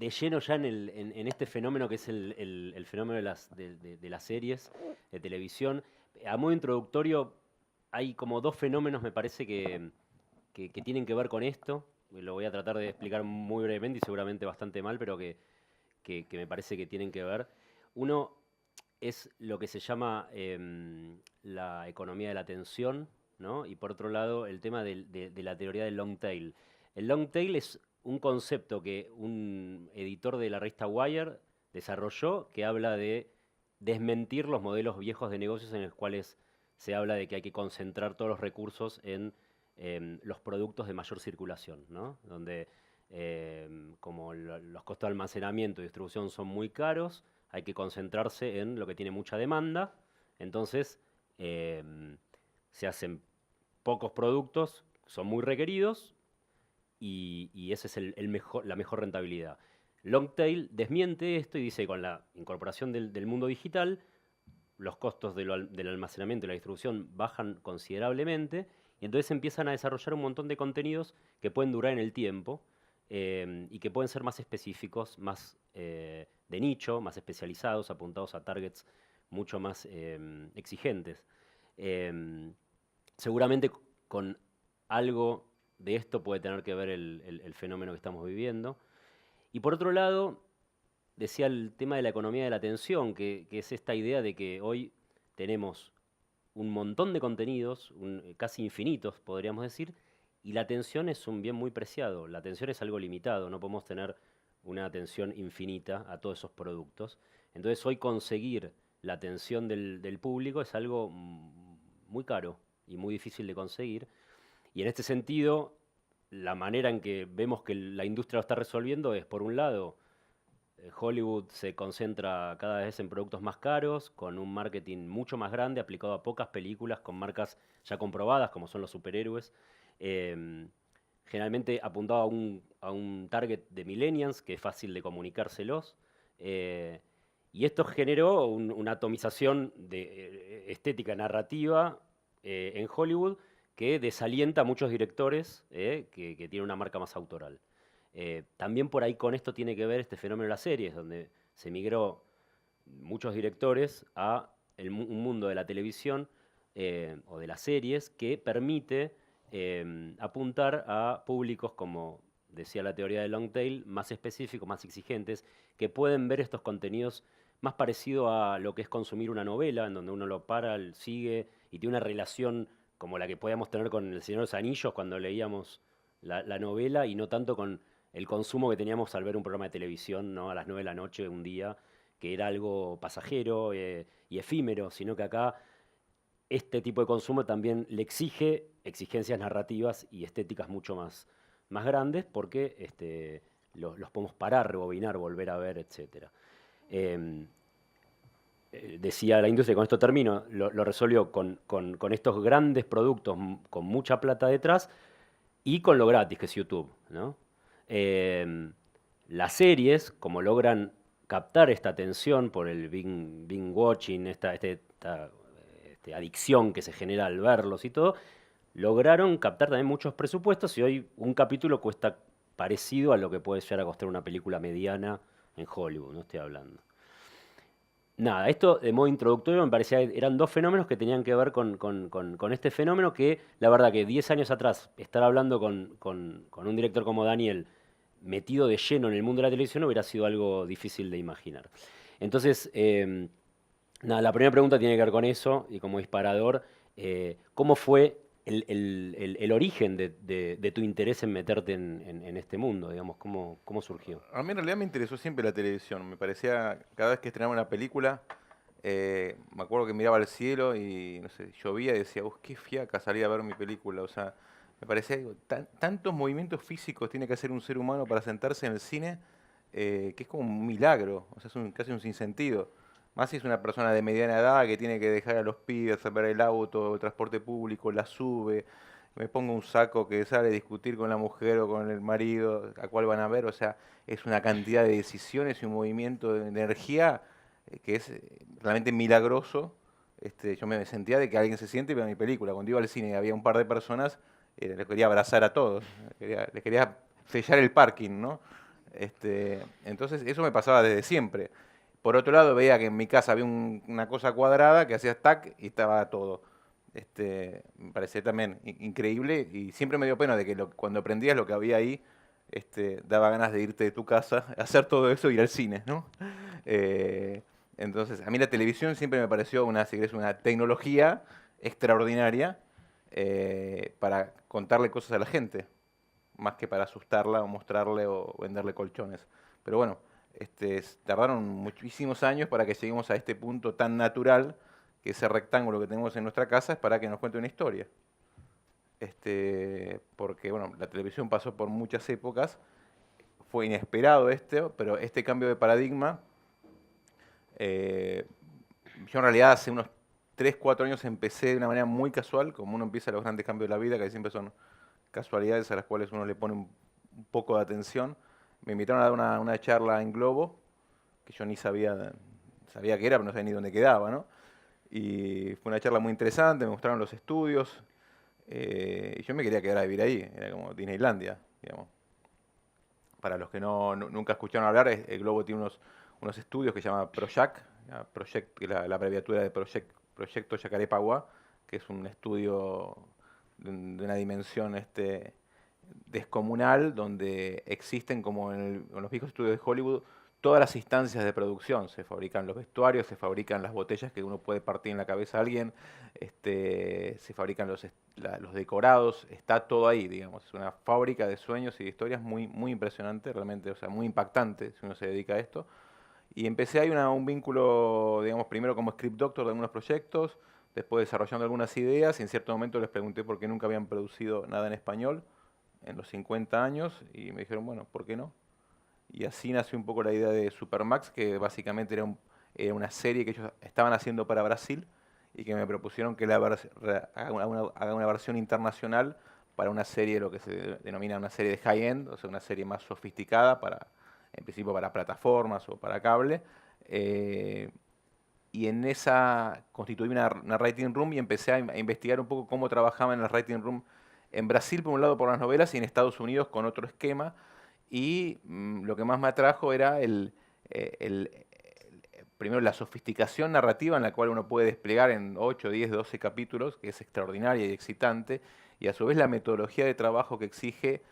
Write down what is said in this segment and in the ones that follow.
lleno ya en este fenómeno que es el fenómeno de las series de televisión. A modo introductorio, hay como dos fenómenos, me parece, que tienen que ver con esto. Lo voy a tratar de explicar muy brevemente y seguramente bastante mal, pero que me parece que tienen que ver. Uno es lo que se llama la economía de la atención, ¿no? Y por otro lado, el tema de la teoría del long tail. El long tail es un concepto que un editor de la revista Wire desarrolló que habla de desmentir los modelos viejos de negocios en los cuales se habla de que hay que concentrar todos los recursos en los productos de mayor circulación, ¿no? Donde como los costos de almacenamiento y distribución son muy caros, hay que concentrarse en lo que tiene mucha demanda, entonces se hacen pocos productos, son muy requeridos y ese es la mejor rentabilidad. Longtail desmiente esto y dice que con la incorporación del mundo digital, los costos del almacenamiento y la distribución bajan considerablemente y entonces empiezan a desarrollar un montón de contenidos que pueden durar en el tiempo y que pueden ser más específicos, más de nicho, más especializados, apuntados a targets mucho más exigentes. Eh, Seguramente con algo de esto puede tener que ver el fenómeno que estamos viviendo. Y por otro lado, decía el tema de la economía de la atención, que es esta idea de que hoy tenemos un montón de contenidos, casi infinitos, podríamos decir, y la atención es un bien muy preciado. La atención es algo limitado, no podemos tener una atención infinita a todos esos productos. Entonces hoy conseguir la atención del público es algo muy caro y muy difícil de conseguir. Y en este sentido, la manera en que vemos que la industria lo está resolviendo es, por un lado, Hollywood se concentra cada vez en productos más caros, con un marketing mucho más grande, aplicado a pocas películas, con marcas ya comprobadas, como son los superhéroes. Eh, Generalmente apuntado a un target de millennials, que es fácil de comunicárselos. eh, y esto generó una atomización de estética narrativa en Hollywood que desalienta a muchos directores que tienen una marca más autoral. También por ahí con esto tiene que ver este fenómeno de las series, donde se migró muchos directores a un mundo de la televisión o de las series que permite apuntar a públicos, como decía la teoría de long tail, más específicos, más exigentes, que pueden ver estos contenidos más parecido a lo que es consumir una novela, en donde uno lo para, sigue y tiene una relación como la que podíamos tener con El Señor de los Anillos cuando leíamos la novela y no tanto con el consumo que teníamos al ver un programa de televisión, ¿no? A las 9 de la noche un día, que era algo pasajero y efímero, sino que acá este tipo de consumo también le exige exigencias narrativas y estéticas mucho más grandes porque los podemos parar, rebobinar, volver a ver, etc. Eh, Decía la industria, y con esto termino, lo resolvió con estos grandes productos con mucha plata detrás y con lo gratis que es YouTube, ¿no? Eh, las series, como logran captar esta atención por el binge watching, esta adicción que se genera al verlos y todo, lograron captar también muchos presupuestos y hoy un capítulo cuesta parecido a lo que puede llegar a costar una película mediana en Hollywood, no estoy hablando. Nada, esto de modo introductorio me parecía que eran dos fenómenos que tenían que ver con este fenómeno que la verdad que 10 años atrás estar hablando con un director como Daniel metido de lleno en el mundo de la televisión hubiera sido algo difícil de imaginar. Entonces, nada, la primera pregunta tiene que ver con eso y como disparador, ¿cómo fue el origen de tu interés en meterte en este mundo? Digamos, ¿cómo surgió? A mí en realidad me interesó siempre la televisión. Me parecía, cada vez que estrenaba una película, me acuerdo que miraba al cielo y, no sé, llovía y decía, qué fiaca salir a ver mi película. O sea, me parecía, digo, tantos movimientos físicos tiene que hacer un ser humano para sentarse en el cine, que es como un milagro. O sea, es casi un sinsentido. Más si es una persona de mediana edad que tiene que dejar a los pibes, ver el auto, el transporte público, la sube, me pongo un saco que sale a discutir con la mujer o con el marido, a cuál van a ver, o sea, es una cantidad de decisiones y un movimiento de energía que es realmente milagroso. Yo me sentía de que alguien se siente y vea mi película. Cuando iba al cine y había un par de personas, les quería abrazar a todos, les quería sellar el parking, ¿no? Entonces, eso me pasaba desde siempre. Por otro lado, veía que en mi casa había una cosa cuadrada que hacía tac y estaba todo. Me parecía también increíble y siempre me dio pena de que cuando aprendías lo que había ahí, daba ganas de irte de tu casa, hacer todo eso y ir al cine, ¿no? Eh, entonces, a mí la televisión siempre me pareció si querés, una tecnología extraordinaria para contarle cosas a la gente, más que para asustarla o mostrarle o venderle colchones. Pero bueno, tardaron muchísimos años para que lleguemos a este punto tan natural que ese rectángulo que tenemos en nuestra casa es para que nos cuente una historia. Porque bueno, la televisión pasó por muchas épocas, fue inesperado pero este cambio de paradigma, eh, yo en realidad hace unos 3 4 años empecé de una manera muy casual, como uno empieza los grandes cambios de la vida, que siempre son casualidades a las cuales uno le pone un poco de atención. Me invitaron a dar una charla en Globo, que yo ni sabía qué era, pero no sabía ni dónde quedaba, ¿no? Y fue una charla muy interesante, me mostraron los estudios, y yo me quería quedar a vivir ahí, era como Disneylandia, digamos. Para los que nunca escucharon hablar, el Globo tiene unos estudios que se llama Proyac, que es la abreviatura de Proyecto Yacarepaguá, que es un estudio de una dimensión descomunal, donde existen, como en los viejos estudios de Hollywood, todas las instancias de producción. Se fabrican los vestuarios, se fabrican las botellas que uno puede partir en la cabeza a alguien, se fabrican los decorados, está todo ahí, digamos. Es una fábrica de sueños y de historias muy, muy impresionante, realmente, o sea, muy impactante si uno se dedica a esto. Y empecé ahí un vínculo, digamos, primero como script doctor de algunos proyectos, después desarrollando algunas ideas, y en cierto momento les pregunté por qué nunca habían producido nada en español en los 50 años, y me dijeron, bueno, ¿por qué no? Y así nació un poco la idea de Supermax, que básicamente era una serie que ellos estaban haciendo para Brasil, y que me propusieron que haga una versión internacional para una serie, lo que se denomina una serie de high-end, o sea, una serie más sofisticada, en principio para plataformas o para cable. eh, y en esa constituí una writing room y empecé a investigar un poco cómo trabajaban en la writing room en Brasil, por un lado, por las novelas, y en Estados Unidos con otro esquema. Y lo que más me atrajo era primero la sofisticación narrativa en la cual uno puede desplegar en 8, 10, 12 capítulos, que es extraordinaria y excitante, y a su vez la metodología de trabajo que exige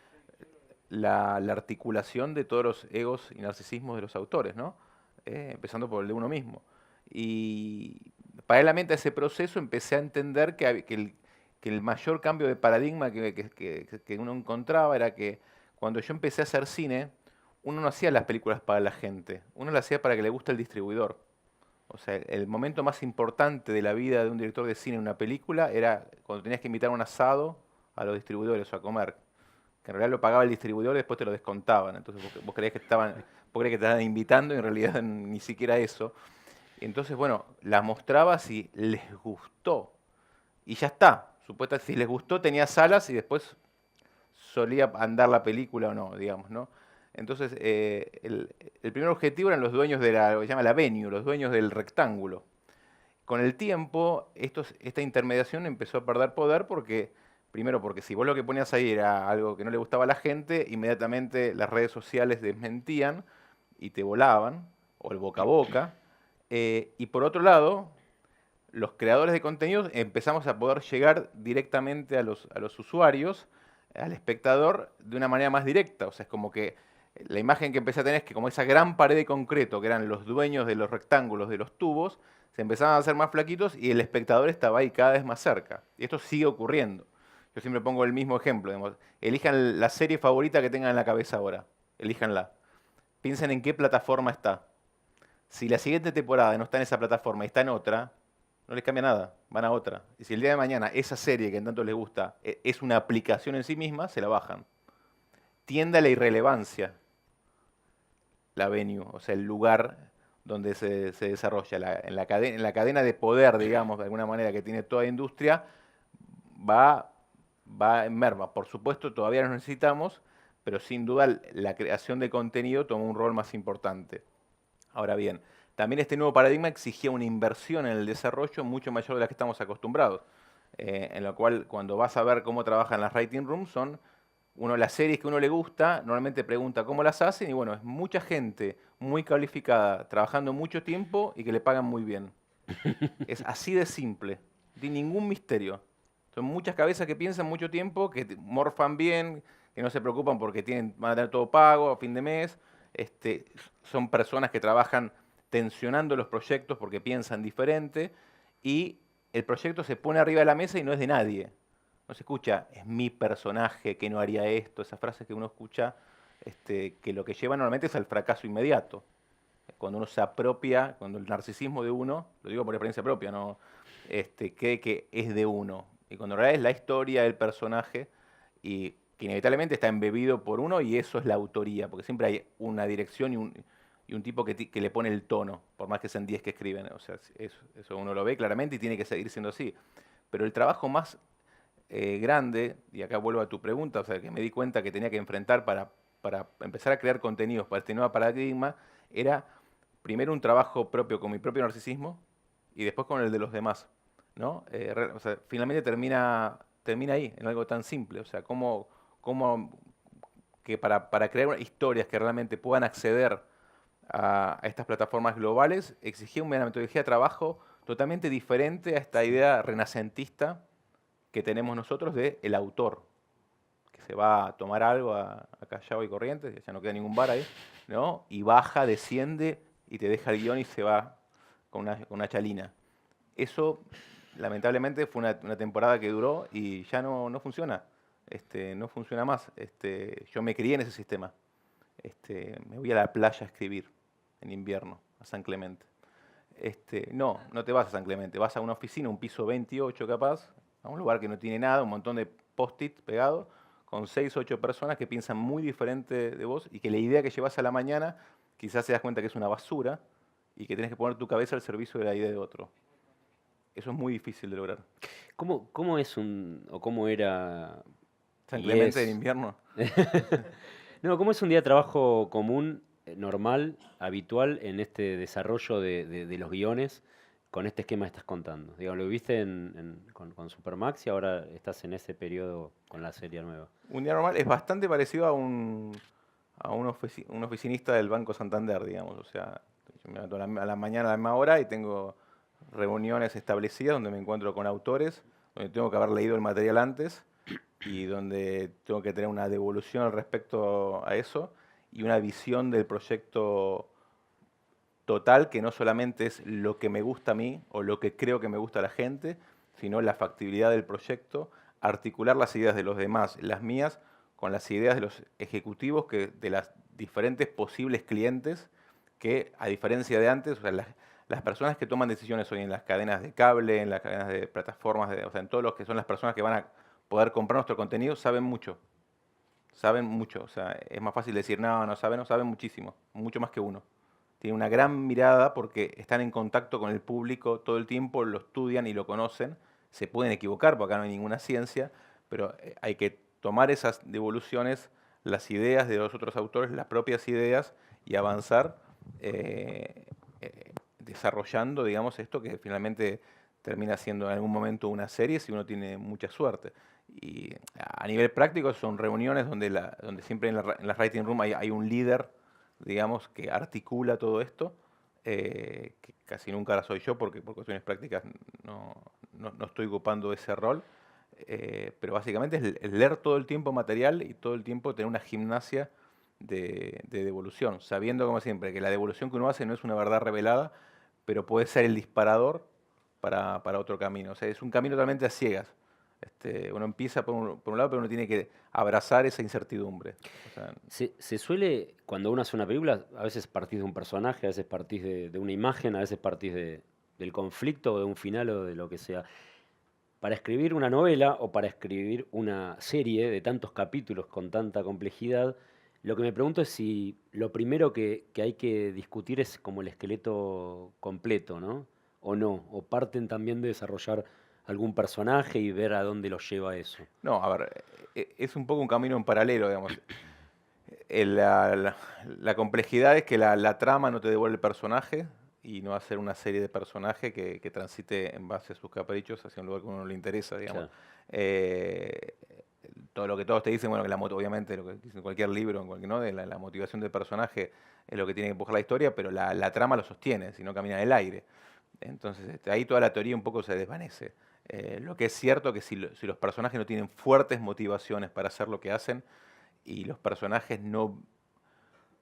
la articulación de todos los egos y narcisismos de los autores, ¿no? Empezando por el de uno mismo. Y paralelamente a ese proceso empecé a entender que el mayor cambio de paradigma que uno encontraba era que cuando yo empecé a hacer cine, uno no hacía las películas para la gente, uno las hacía para que le guste el distribuidor. O sea, el momento más importante de la vida de un director de cine en una película era cuando tenías que invitar a un asado a los distribuidores o a comer, que en realidad lo pagaba el distribuidor y después te lo descontaban. Entonces vos creías que vos creías que te estaban invitando y en realidad ni siquiera eso. Y entonces, bueno, las mostrabas y les gustó. Y ya está. Supuestamente, si les gustó, tenía salas y después solía andar la película o no, digamos, ¿no? Entonces, el primer objetivo eran los dueños lo que se llama la venue, los dueños del rectángulo. Con el tiempo, esta intermediación empezó a perder poder primero porque si vos lo que ponías ahí era algo que no le gustaba a la gente, inmediatamente las redes sociales desmentían y te volaban, o el boca a boca. Y por otro lado, los creadores de contenidos empezamos a poder llegar directamente a los usuarios, al espectador, de una manera más directa. O sea, es como que la imagen que empecé a tener es que como esa gran pared de concreto, que eran los dueños de los rectángulos de los tubos, se empezaban a hacer más flaquitos y el espectador estaba ahí cada vez más cerca. Y esto sigue ocurriendo. Yo siempre pongo el mismo ejemplo. Digamos, elijan la serie favorita que tengan en la cabeza ahora. Elíjanla. Piensen en qué plataforma está. Si la siguiente temporada no está en esa plataforma y está en otra, no les cambia nada, van a otra. Y si el día de mañana esa serie que en tanto les gusta es una aplicación en sí misma, se la bajan. Tiende a la irrelevancia la venue, o sea, el lugar donde se desarrolla. En la cadena de poder, digamos, de alguna manera, que tiene toda industria, va, va en merma. Por supuesto, todavía lo necesitamos, pero sin duda la creación de contenido toma un rol más importante. Ahora bien, también este nuevo paradigma exigía una inversión en el desarrollo mucho mayor de la que estamos acostumbrados, en lo cual cuando vas a ver cómo trabajan las writing rooms son las series que a uno le gusta, normalmente pregunta cómo las hacen y bueno, es mucha gente muy calificada, trabajando mucho tiempo y que le pagan muy bien. Es así de simple, sin ningún misterio. Son muchas cabezas que piensan mucho tiempo, que morfan bien, que no se preocupan porque van a tener todo pago a fin de mes. Son personas que trabajan tensionando los proyectos porque piensan diferente y el proyecto se pone arriba de la mesa y no es de nadie. No se escucha, es mi personaje que no haría esto, esas frases que uno escucha, que lo que lleva normalmente es al fracaso inmediato. Cuando uno se apropia, cuando el narcisismo de uno, lo digo por experiencia propia, ¿no? Cree que es de uno. Y cuando en realidad es la historia del personaje y que inevitablemente está embebido por uno y eso es la autoría, porque siempre hay una dirección y un tipo que le pone el tono, por más que sean 10 que escriben. O sea, eso uno lo ve claramente y tiene que seguir siendo así. Pero el trabajo más grande, y acá vuelvo a tu pregunta, o sea, que me di cuenta que tenía que enfrentar para empezar a crear contenidos para este nuevo paradigma, era primero un trabajo propio con mi propio narcisismo y después con el de los demás, ¿no? O sea, finalmente termina ahí, en algo tan simple, o sea, cómo que para crear historias que realmente puedan acceder a estas plataformas globales, exigía una metodología de trabajo totalmente diferente a esta idea renacentista que tenemos nosotros de el autor, que se va a tomar algo a Callao y Corrientes, que ya no queda ningún bar ahí, ¿no? Y baja, desciende y te deja el guión y se va con una chalina. Eso, lamentablemente, fue una temporada que duró y ya no funciona. No funciona más. Yo me crié en ese sistema. Me voy a la playa a escribir en invierno, a San Clemente. No te vas a San Clemente, vas a una oficina, un piso 28 capaz, a un lugar que no tiene nada, un montón de post-it pegados, con 6 o 8 personas que piensan muy diferente de vos y que la idea que llevas a la mañana quizás te das cuenta que es una basura y que tienes que poner tu cabeza al servicio de la idea de otro. Eso es muy difícil de lograr. ¿Cómo es o cómo era San y Clemente en es? invierno. No, ¿cómo es un día de trabajo común, normal, habitual en este desarrollo de los guiones con este esquema que estás contando? Digo, lo viste con Supermax y ahora estás en ese periodo con la serie nueva. Un día normal es bastante parecido a un oficinista del Banco Santander, digamos. O sea, yo me levanto a la mañana a la misma hora y tengo reuniones establecidas donde me encuentro con autores, donde tengo que haber leído el material antes y donde tengo que tener una devolución al respecto a eso y una visión del proyecto total que no solamente es lo que me gusta a mí o lo que creo que me gusta a la gente, sino la factibilidad del proyecto, articular las ideas de los demás, las mías, con las ideas de los ejecutivos de las diferentes posibles clientes que, a diferencia de antes, o sea, las personas que toman decisiones hoy en las cadenas de cable, en las cadenas de plataformas, o sea, en todos los que son las personas que van a poder comprar nuestro contenido, saben mucho, o sea, es más fácil decir, no saben, no saben muchísimo, mucho más que uno. Tienen una gran mirada porque están en contacto con el público todo el tiempo, lo estudian y lo conocen. Se pueden equivocar, porque acá no hay ninguna ciencia, pero hay que tomar esas devoluciones, las ideas de los otros autores, las propias ideas, y avanzar desarrollando, digamos, esto que finalmente termina siendo en algún momento una serie si uno tiene mucha suerte. Y a nivel práctico son reuniones donde siempre en la writing room hay un líder, digamos, que articula todo esto, que casi nunca la soy yo porque por cuestiones prácticas no estoy ocupando ese rol, pero básicamente es leer todo el tiempo material y todo el tiempo tener una gimnasia de devolución, sabiendo como siempre que la devolución que uno hace no es una verdad revelada, pero puede ser el disparador para otro camino. O sea, es un camino totalmente a ciegas. Uno empieza por un lado, pero uno tiene que abrazar esa incertidumbre. O sea, Se suele, cuando uno hace una película, a veces partís de un personaje, a veces partís de una imagen, a veces partís del conflicto o de un final o de lo que sea. Para escribir una novela o para escribir una serie de tantos capítulos con tanta complejidad, lo que me pregunto es si lo primero que hay que discutir es como el esqueleto completo, ¿no? O no, o parten también de desarrollar algún personaje y ver a dónde lo lleva eso. no, a ver, es un poco un camino en paralelo, digamos. La complejidad es que la trama no te devuelve el personaje y no hacer una serie de personajes que transite en base a sus caprichos hacia un lugar que a uno no le interesa, digamos. Claro. Eh, todo lo que todos te dicen, bueno, que obviamente lo que dicen en cualquier libro, ¿no? De la motivación del personaje es lo que tiene que empujar la historia, pero la trama lo sostiene, si no camina en el aire. Entonces, ahí toda la teoría un poco se desvanece. Lo que es cierto que si los personajes no tienen fuertes motivaciones para hacer lo que hacen, y los personajes no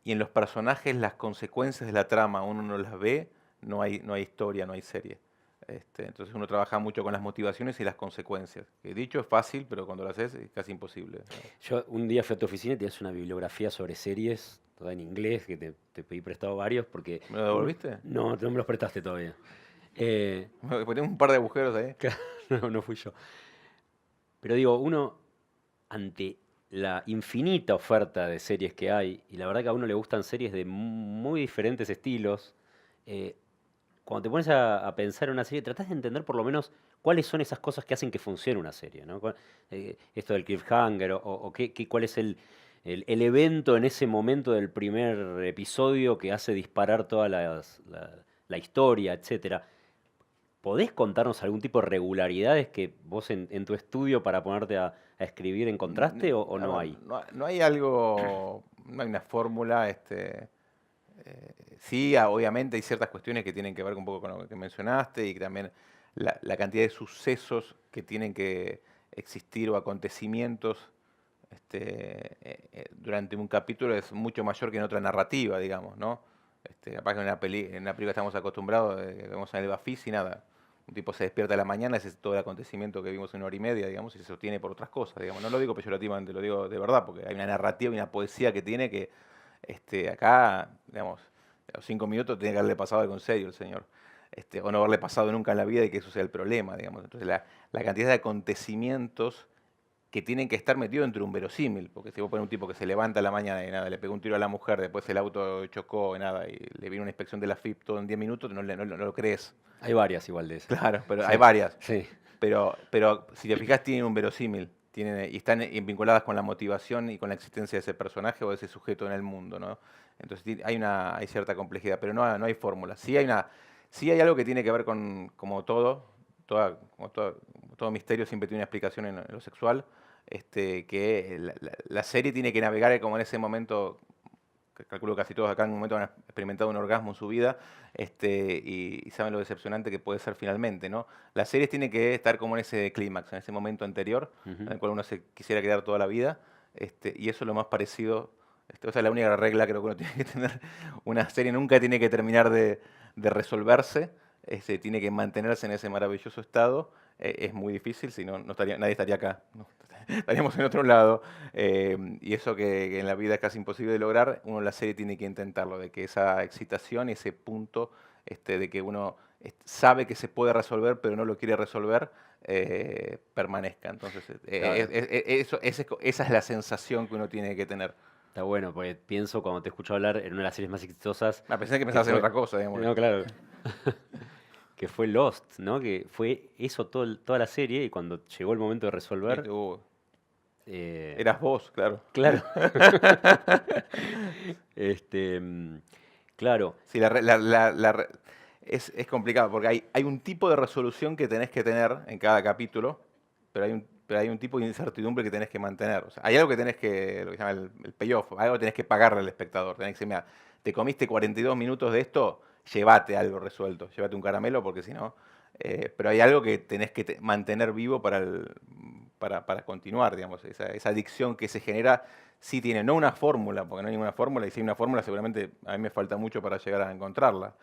y en los personajes las consecuencias de la trama uno no las ve, no hay historia, no hay serie. Entonces uno trabaja mucho con las motivaciones y las consecuencias. Que dicho es fácil, pero cuando lo haces es casi imposible. Yo un día fui a tu oficina y tenías una bibliografía sobre series, toda en inglés, que te pedí prestado varios, porque ¿Me lo devolviste? no me los prestaste todavía. Eh, Porque tengo un par de agujeros ahí. no fui yo. Pero digo, uno, ante la infinita oferta de series que hay, y la verdad que a uno le gustan series de muy diferentes estilos, eh, cuando te pones a pensar en una serie, tratás de entender por lo menos cuáles son esas cosas que hacen que funcione una serie, ¿no? Esto del cliffhanger, o cuál es el evento en ese momento del primer episodio que hace disparar toda la historia, etcétera. ¿Podés contarnos algún tipo de regularidades que vos en tu estudio para ponerte a escribir encontraste o A no ver, hay? no hay algo, no hay una fórmula. Sí, obviamente hay ciertas cuestiones que tienen que ver un poco con lo que mencionaste y que también la cantidad de sucesos que tienen que existir o acontecimientos durante un capítulo es mucho mayor que en otra narrativa, digamos, ¿no? Capaz que en una película estamos acostumbrados, vemos en el Bafis y nada. Un tipo se despierta a la mañana, ese es todo el acontecimiento que vimos en 1 hora y media, digamos, y se sostiene por otras cosas, digamos. No lo digo peyorativamente, lo digo de verdad, porque hay una narrativa y una poesía que tiene que acá, digamos, a los 5 minutos tiene que haberle pasado algo en serio el señor. O no haberle pasado nunca en la vida y que eso sea el problema, digamos. Entonces la cantidad de acontecimientos que tienen que estar metidos entre un verosímil, porque si vos pones un tipo que se levanta a la mañana y nada, le pegó un tiro a la mujer, después el auto chocó y nada, y le vino una inspección de la FIP todo en 10 minutos, no lo crees. Hay varias igual de esas. Claro, pero hay Sí, varias. sí. Pero si te fijas, tienen un verosímil, y están vinculadas con la motivación y con la existencia de ese personaje o de ese sujeto en el mundo, ¿no? Entonces hay cierta complejidad, pero no hay fórmula. Sí hay algo que tiene que ver con, como todo misterio siempre tiene una explicación en lo sexual, que la serie tiene que navegar como en ese momento, que calculo que casi todos acá en un momento han experimentado un orgasmo en su vida, y saben lo decepcionante que puede ser finalmente, ¿no? Las series tienen que estar como en ese clímax, en ese momento anterior, en Ujú. el cual uno se quisiera quedar toda la vida, y eso es lo más parecido, o sea, la única regla creo que uno tiene que tener, una serie nunca tiene que terminar de resolverse, tiene que mantenerse en ese maravilloso estado. Es muy difícil, si no, nadie estaría acá, ¿no? Estaríamos en otro lado. Y eso que en la vida es casi imposible de lograr, uno en la serie tiene que intentarlo, de que esa excitación, ese punto de que uno sabe que se puede resolver, pero no lo quiere resolver, permanezca. Entonces, Está, esa es la sensación que uno tiene que tener. está bueno, porque pienso cuando te escucho hablar en una de las series más exitosas Pensé que que pensabas en fue. otra cosa, digamos. No, claro. Que fue Lost, ¿no? Que fue eso toda la serie y cuando llegó el momento de resolver, eh, Eras vos, claro. claro. Este, mm, claro, Sí, es complicado porque hay un tipo de resolución que tenés que tener en cada capítulo, pero hay un tipo de incertidumbre que tenés que mantener. O sea, hay algo que tenés que, lo que se llama el payoff, algo que tenés que pagarle al espectador. Tenés que decir, mira, te comiste 42 minutos de esto, llévate algo resuelto, llévate un caramelo porque si no. Pero hay algo que tenés que mantener vivo para continuar, digamos. Esa adicción que se genera sí tiene, no una fórmula, porque no hay ninguna fórmula, y si hay una fórmula seguramente a mí me falta mucho para llegar a encontrarla.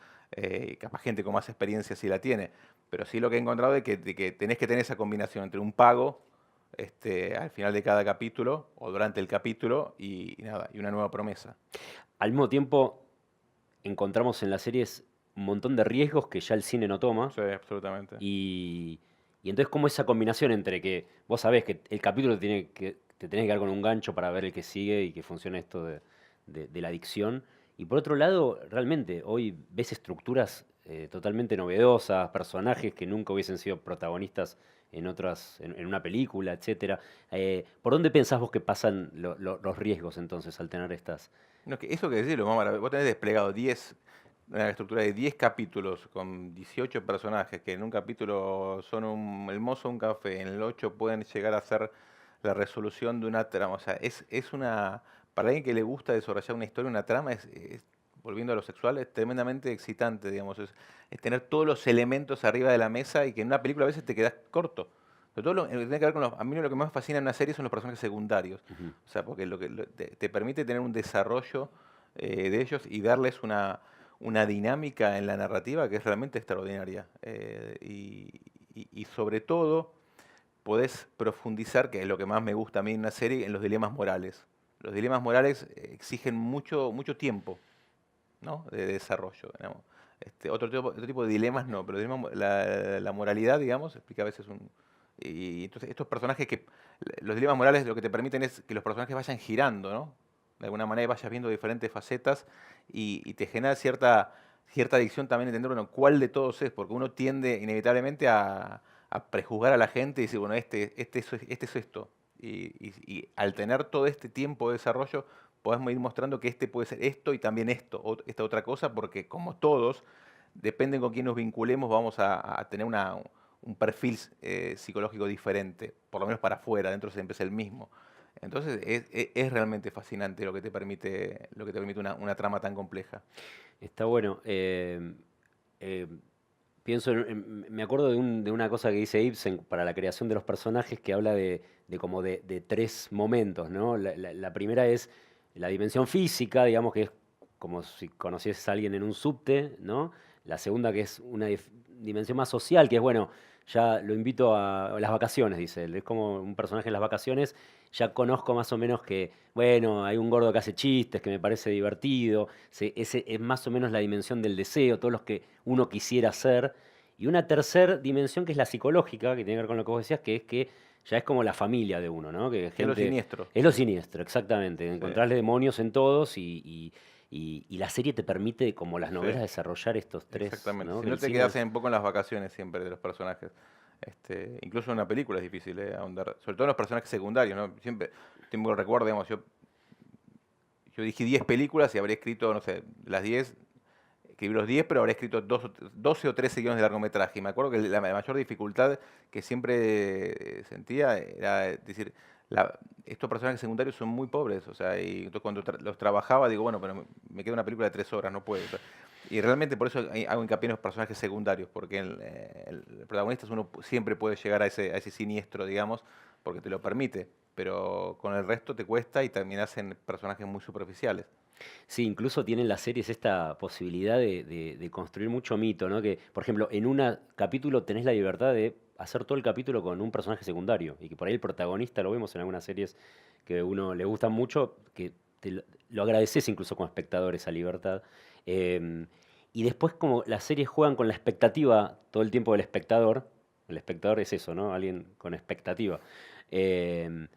Capaz gente con más experiencia sí la tiene, pero sí lo que he encontrado es de que tenés que tener esa combinación entre un pago al final de cada capítulo o durante el capítulo y nada, y una nueva promesa. al mismo tiempo encontramos en las series un montón de riesgos que ya el cine no toma. Sí, absolutamente. Y, y entonces, como esa combinación entre que vos sabés que el capítulo te tenés que dar con un gancho para ver el que sigue y que funcione esto de la adicción. Y por otro lado, realmente, hoy ves estructuras totalmente novedosas, personajes que nunca hubiesen sido protagonistas en una película, etcétera. ¿Por dónde pensás vos que pasan los riesgos entonces al tener estas? No, que eso que decís, lo más maravilloso, vos tenés desplegado una estructura de 10 capítulos con 18 personajes que en un capítulo son el mozo de un café, en el 8 pueden llegar a ser la resolución de una trama. O sea, es una, para alguien que le gusta desarrollar una historia, una trama, volviendo a lo sexual, es tremendamente excitante, digamos. Es tener todos los elementos arriba de la mesa y que en una película a veces te quedas corto. Pero todo lo que tiene que ver con a mí lo que más me fascina en una serie son los personajes secundarios. Ujú. O sea, porque te permite tener un desarrollo de ellos y darles una dinámica en la narrativa que es realmente extraordinaria. Y sobre todo podés profundizar, que es lo que más me gusta a mí en una serie, en los dilemas morales. Los dilemas morales exigen mucho tiempo, ¿no? De desarrollo, digamos. Otro tipo de dilemas no, pero la moralidad, digamos, explica a veces un... Y entonces estos personajes los dilemas morales lo que te permiten es que los personajes vayan girando, ¿no? De alguna manera vayas viendo diferentes facetas y te genera cierta adicción también entender, bueno, cuál de todos es, porque uno tiende inevitablemente a prejuzgar a la gente y decir, bueno, este es esto. Y al tener todo este tiempo de desarrollo, podemos ir mostrando que este puede ser esto y también esto, esta otra cosa, porque como todos, depende con quién nos vinculemos, vamos a tener un perfil psicológico diferente, por lo menos para afuera, dentro siempre es el mismo. Entonces es realmente fascinante lo que te permite una trama tan compleja. Está bueno. Eh, pienso, me acuerdo de una cosa que dice Ibsen para la creación de los personajes que habla de como de tres momentos, ¿no? La primera es la dimensión física, digamos que es como si conocieses a alguien en un subte, ¿no? La segunda que es una dimensión más social, que es, bueno, ya lo invito a las vacaciones, dice él. Es como un personaje en las vacaciones, ya conozco más o menos que, bueno, hay un gordo que hace chistes, que me parece divertido, ese es más o menos la dimensión del deseo, todos los que uno quisiera hacer. Y una tercera dimensión que es la psicológica, que tiene que ver con lo que vos decías, que es que ya es como la familia de uno, ¿no? Que Que es lo gente, siniestro. es lo siniestro, exactamente, Sí, encontrarle demonios en todos y la serie te permite, como las sí. novelas, desarrollar estos tres, Exactamente. ¿no? Si Que no el te cine quedas es... un poco en las vacaciones siempre de los personajes. Incluso en una película es difícil ahondar. Sobre todo en los personajes secundarios, ¿no? Siempre tengo recuerdo, digamos, yo dije 10 películas y habría escrito, no sé, las 10, escribí los 10, pero habré escrito 12 o 13 guiones de largometraje. Y me acuerdo que la mayor dificultad que siempre sentía era decir, estos personajes secundarios son muy pobres. O sea, y entonces cuando los trabajaba digo, bueno, pero me queda una película de 3 horas, no puedo. O sea, y realmente por eso hago hincapié en los personajes secundarios, porque el protagonista siempre puede llegar a ese siniestro, digamos, porque te lo permite. Pero con el resto te cuesta y terminas en personajes muy superficiales. Sí, incluso tienen las series esta posibilidad de construir mucho mito, ¿no? Que, por ejemplo, en un capítulo tenés la libertad de hacer todo el capítulo con un personaje secundario y que por ahí el protagonista, lo vemos en algunas series que a uno le gustan mucho, que lo agradeces incluso como espectador esa libertad. Em, y después como las series juegan con la expectativa todo el tiempo del espectador, el espectador es eso, ¿no? Alguien con expectativa. Em,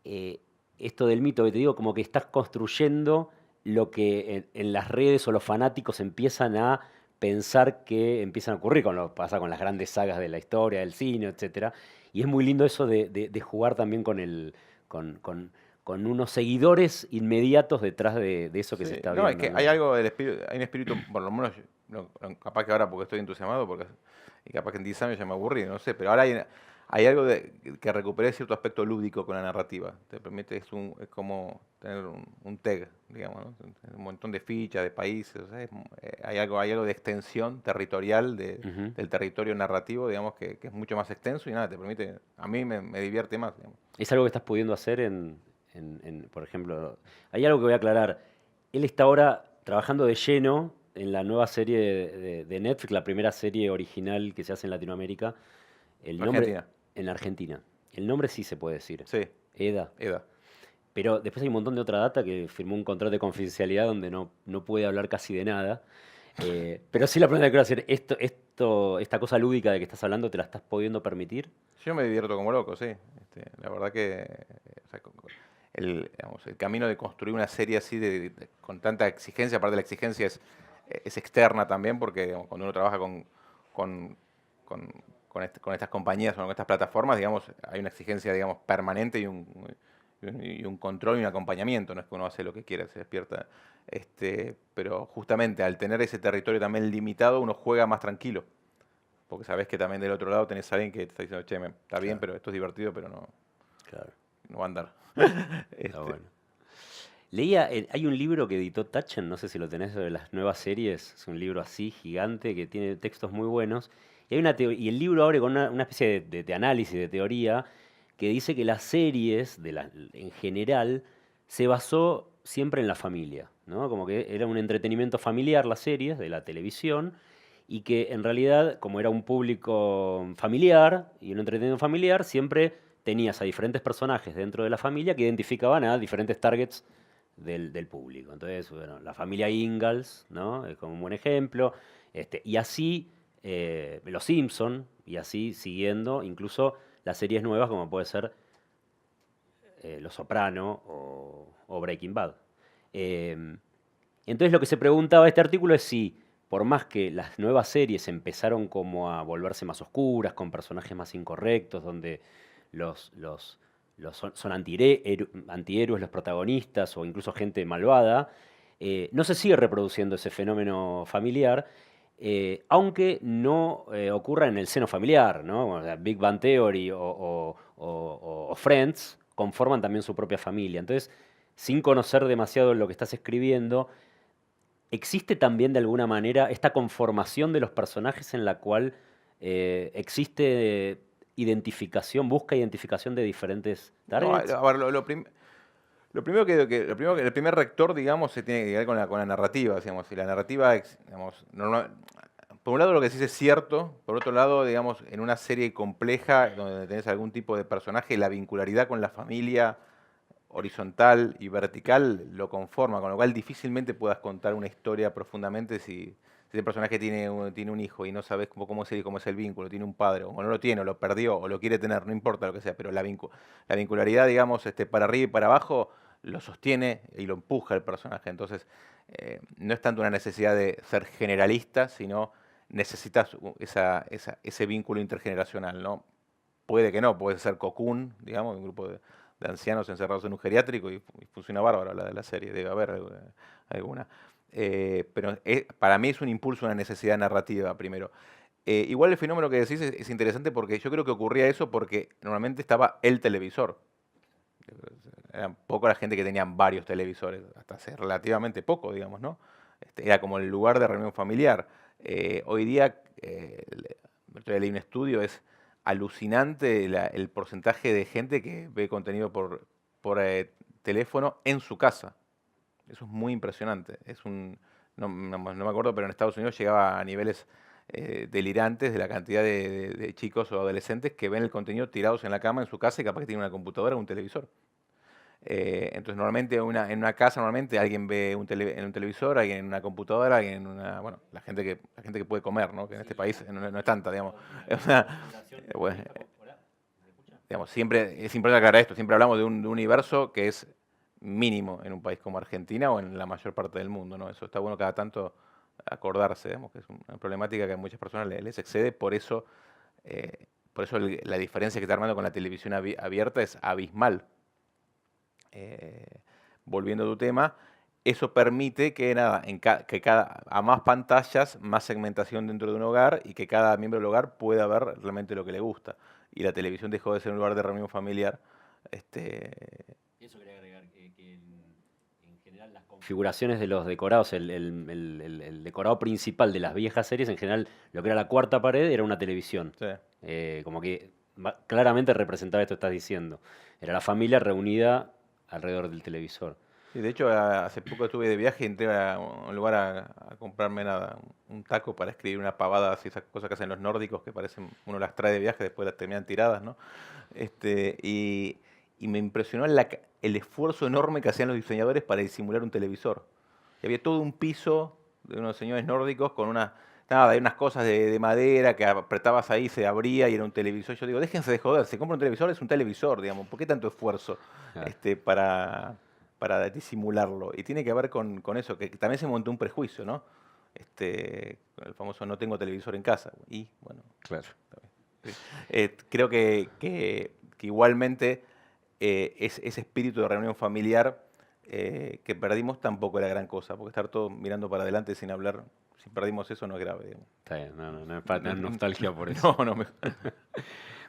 eh, Esto del mito que te digo, como que estás construyendo lo que en las redes o los fanáticos empiezan a pensar que empiezan a ocurrir, con lo que pasa con las grandes sagas de la historia, del cine, etcétera. Y es muy lindo eso de jugar también con unos seguidores inmediatos detrás de eso que se Sí, está no, es viendo, que hay ¿no? algo del espíritu, hay un espíritu, por lo menos, capaz que ahora porque estoy entusiasmado, y capaz que en 10 años ya me aburrí, no sé, pero ahora hay algo que recuperé cierto aspecto lúdico con la narrativa. Te permite, es como tener un tag, digamos, ¿no? Un montón de fichas, de países, o sea, hay algo de extensión territorial Ujú. del territorio narrativo, digamos, que es mucho más extenso y nada, te permite, a mí me divierte más, digamos. Es algo que estás pudiendo hacer por ejemplo, hay algo que voy a aclarar. Él está ahora trabajando de lleno en la nueva serie de Netflix, la primera serie original que se hace en Latinoamérica. El nombre, Argentina, en Argentina. El nombre sí se puede decir. sí, EDA. Eda. Pero después hay un montón de otra data que firmó un contrato de confidencialidad donde no puede hablar casi de nada. Pero sí la pregunta que quiero hacer, esta cosa lúdica de que estás hablando, ¿te la estás pudiendo permitir? Yo me divierto como loco, sí. La verdad que o sea, digamos, el camino de construir una serie así con tanta exigencia, aparte la exigencia es externa también, porque digamos, cuando uno trabaja con, con, con estas compañías o con estas plataformas, digamos, hay una exigencia, digamos, permanente y un control y un acompañamiento. No es que uno hace lo que quiera, se despierta. Pero justamente al tener ese territorio también limitado, uno juega más tranquilo. Porque sabes que también del otro lado tenés a alguien que te está diciendo, che, está bien, Claro. pero esto es divertido, pero no. Claro, no va a andar. está bueno. Leía, hay un libro que editó Taschen, no sé si lo tenés, sobre las nuevas series. Es un libro así, gigante, que tiene textos muy buenos. Y, y el libro abre con una especie de análisis, de teoría, que dice que las series, en general, se basó siempre en la familia, ¿no? Como que era un entretenimiento familiar las series de la televisión, y que en realidad, como era un público familiar y un entretenimiento familiar, siempre tenías a diferentes personajes dentro de la familia que identificaban a diferentes targets del público. Entonces, bueno, la familia Ingalls, ¿no? Es como un buen ejemplo. Y así, Los Simpson, y así siguiendo, incluso las series nuevas como puede ser Los Soprano o Breaking Bad. Eh, entonces lo que se preguntaba este artículo es si, por más que las nuevas series empezaron como a volverse más oscuras, con personajes más incorrectos, donde los, los, son antihéroes los protagonistas o incluso gente malvada, no se sigue reproduciendo ese fenómeno familiar, aunque no ocurra en el seno familiar, ¿no? O sea, Big Bang Theory o Friends conforman también su propia familia. Entonces, sin conocer demasiado lo que estás escribiendo, ¿existe también de alguna manera esta conformación de los personajes en la cual existe identificación, busca identificación de diferentes No, a targets? ver, lo primero el primer rector, digamos, se tiene que ver con la narrativa, digamos, y la narrativa, digamos, por un lado lo que sí es cierto, por otro lado, digamos, en una serie compleja donde tenés algún tipo de personaje, la vincularidad con la familia horizontal y vertical lo conforma, con lo cual difícilmente puedas contar una historia profundamente si el personaje tiene un hijo y no sabes cómo es el vínculo, tiene un padre, o no lo tiene, o lo perdió, o lo quiere tener, no importa lo que sea, pero la vincularidad, digamos, para arriba y para abajo, lo sostiene y lo empuja el personaje. Entonces, no es tanto una necesidad de ser generalista, sino necesitas ese vínculo intergeneracional, ¿no? Puede que no, puede ser Cocoon, digamos, un grupo de ancianos encerrados en un geriátrico y funciona bárbaro la de la serie, debe haber alguna. Pero para mí es un impulso, una necesidad narrativa primero. Igual el fenómeno que decís es interesante porque yo creo que ocurría eso porque normalmente estaba el televisor. Era poco la gente que tenían varios televisores, hasta hace relativamente poco, digamos, ¿no? Era como el lugar de reunión familiar. Hoy día, el otro día leí un estudio, es alucinante el porcentaje de gente que ve contenido por teléfono en su casa. Eso es muy impresionante. No me acuerdo, pero en Estados Unidos llegaba a niveles delirantes de la cantidad de chicos o adolescentes que ven el contenido tirados en la cama en su casa y capaz que tienen una computadora o un televisor. Entonces, normalmente en una casa, normalmente alguien ve en un televisor, alguien en una computadora, alguien en una, bueno, la gente que puede comer, ¿no? Que en este país no es tanta, digamos. O sea, bueno, digamos, siempre es importante aclarar esto, siempre hablamos de un universo que es mínimo en un país como Argentina o en la mayor parte del mundo, ¿no? Eso está bueno cada tanto acordarse, digamos, que es una problemática que a muchas personas les excede, por eso la diferencia que está armando con la televisión abierta es abismal. Volviendo a tu tema, eso permite que, nada, a más pantallas, más segmentación dentro de un hogar y que cada miembro del hogar pueda ver realmente lo que le gusta. Y la televisión dejó de ser un lugar de reunión familiar. Eso quería agregar, que en general las configuraciones de los decorados, el decorado principal de las viejas series, en general lo que era la cuarta pared era una televisión. Sí. Como que claramente representaba esto que estás diciendo. Era la familia reunida alrededor del televisor. Sí, de hecho, hace poco estuve de viaje y entré a un lugar a comprarme nada, un taco para escribir una pavada, así, esas cosas que hacen los nórdicos, que parecen, uno las trae de viaje, después las terminan tiradas, ¿no? Este, y, y me impresionó el esfuerzo enorme que hacían los diseñadores para disimular un televisor. Y había todo un piso de unos señores nórdicos con nada, hay unas cosas de madera que apretabas ahí, se abría y era un televisor. Yo digo, déjense de joder, se compra un televisor, es un televisor, digamos, ¿por qué tanto esfuerzo Claro. para disimularlo? Y tiene que ver con eso, que también se montó un prejuicio, ¿no? Con el famoso no tengo televisor en casa. Y bueno, Claro. sí. Creo que igualmente ese espíritu de reunión familiar que perdimos tampoco era gran cosa, porque estar todo mirando para adelante sin hablar, si perdimos eso no es grave, digamos. Está bien, no es nostalgia por eso. No, no,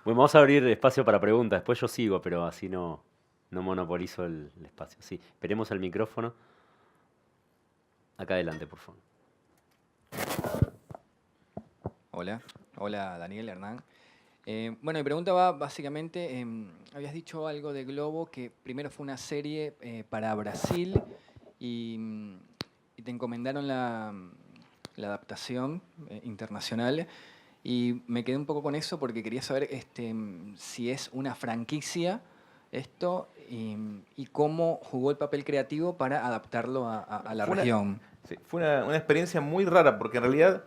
Bueno, vamos a abrir espacio para preguntas. Después yo sigo, pero así no monopolizo el espacio. Sí, esperemos al micrófono. Acá adelante, por favor. Hola, hola Daniel, Hernán. Bueno, mi pregunta va básicamente, habías dicho algo de Globo, que primero fue una serie para Brasil y, y te encomendaron la adaptación internacional y me quedé un poco con eso porque quería saber si es una franquicia esto y cómo jugó el papel creativo para adaptarlo a la Fue una, región. sí, fue una experiencia muy rara porque en realidad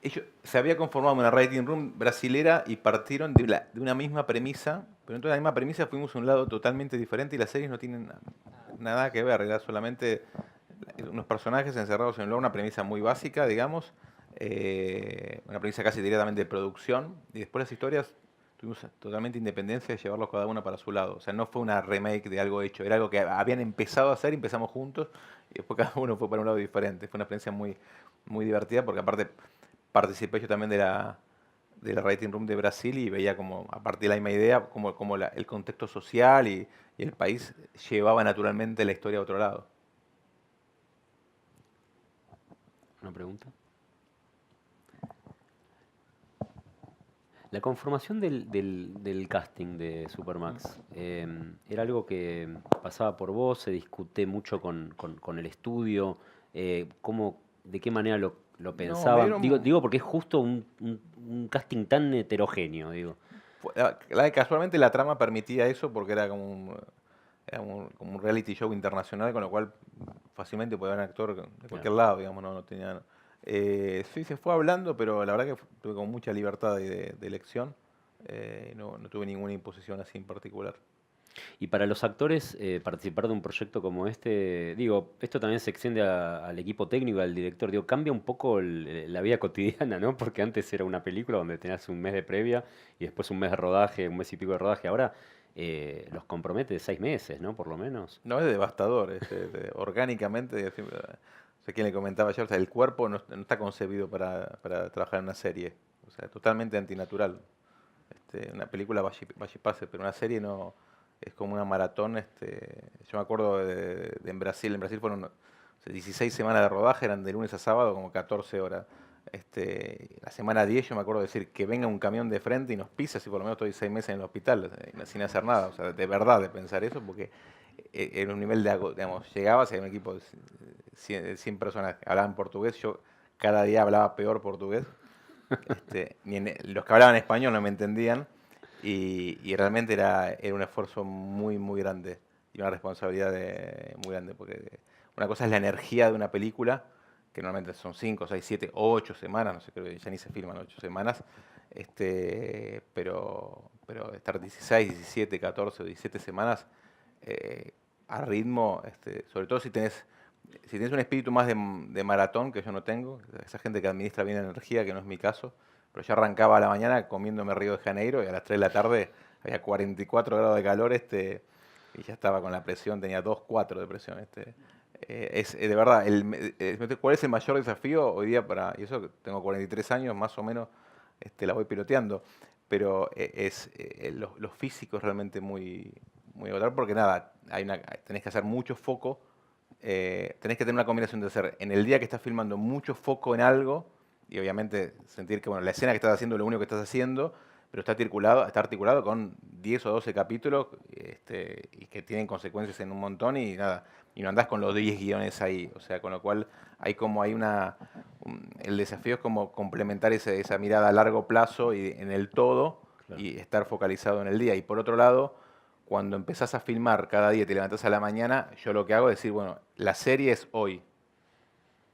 ellos se había conformado una writing room brasilera y partieron de una misma premisa, pero entonces de la misma premisa fuimos a un lado totalmente diferente y las series no tienen nada que ver, era solamente unos personajes encerrados en un lugar, una premisa muy básica, digamos, una premisa casi directamente de producción, y después las historias tuvimos totalmente independencia de llevarlos cada uno para su lado. O sea, no fue una remake de algo hecho, era algo que habían empezado a hacer, empezamos juntos, y después cada uno fue para un lado diferente. Fue una experiencia muy, muy divertida porque aparte participé yo también de la Writing Room de Brasil y veía como, a partir de la misma idea, como el contexto social y el país llevaba naturalmente la historia a otro lado. ¿Una pregunta? La conformación del casting de Supermax, ¿era algo que pasaba por vos? ¿Se discute mucho con el estudio? ¿De qué manera lo No, me pensaban? Digo, dieron. digo porque es justo un casting tan heterogéneo, digo. Casualmente la trama permitía eso porque era como un reality show internacional, con lo cual fácilmente podía haber un actor de Claro. cualquier lado, digamos, no tenía. Sí, se fue hablando, pero la verdad que tuve como mucha libertad de elección. No tuve ninguna imposición así en particular. Y para los actores, participar de un proyecto como este, digo, esto también se extiende al equipo técnico, al director, digo, cambia un poco la vida cotidiana, ¿no? Porque antes era una película donde tenías un mes de previa y después un mes de rodaje, un mes y pico de rodaje. Ahora los compromete de 6 meses, ¿no? Por lo menos. No, es devastador, orgánicamente. No sé quién le comentaba ayer, o sea, el cuerpo no está concebido para trabajar en una serie. O sea, totalmente antinatural. Una película vaya y pase, pero una serie no es como una maratón. Yo me acuerdo en Brasil fueron, o sea, 16 semanas de rodaje, eran de lunes a sábado, como 14 horas. La semana 10 yo me acuerdo de decir que venga un camión de frente y nos pisa, si por lo menos estoy 6 meses en el hospital, sin hacer nada. O sea, de verdad de pensar eso, porque era un nivel digamos, llegabas y había un equipo de 100 personas que hablaban portugués, yo cada día hablaba peor portugués. Los que hablaban español no me entendían y realmente era un esfuerzo muy, muy grande y una responsabilidad muy grande, porque una cosa es la energía de una película, que normalmente son 5, 6, 7, 8 semanas, no sé, creo que ya ni se filman 8 semanas, pero estar 16, 17, 14 o 17 semanas a ritmo, sobre todo si tienes un espíritu más de maratón, que yo no tengo, esa gente que administra bien la energía, que no es mi caso, pero yo arrancaba a la mañana comiéndome Río de Janeiro y a las 3 de la tarde había 44 grados de calor, y ya estaba con la presión, tenía 2, 4 de presión. De verdad, ¿cuál es el mayor desafío hoy día y eso que tengo 43 años, más o menos, la voy piloteando, pero lo físico es realmente muy, muy agotador porque nada, tenés que hacer mucho foco, tenés que tener una combinación de hacer en el día que estás filmando mucho foco en algo y obviamente sentir que bueno, la escena que estás haciendo es lo único que estás haciendo, pero está articulado con 10 o 12 capítulos, y que tienen consecuencias en un montón y nada, y no andás con los 10 guiones ahí, o sea, con lo cual el desafío es como complementar esa mirada a largo plazo y en el todo Claro. y estar focalizado en el día. Y por otro lado, cuando empezás a filmar cada día y te levantás a la mañana, yo lo que hago es decir, bueno, la serie es hoy,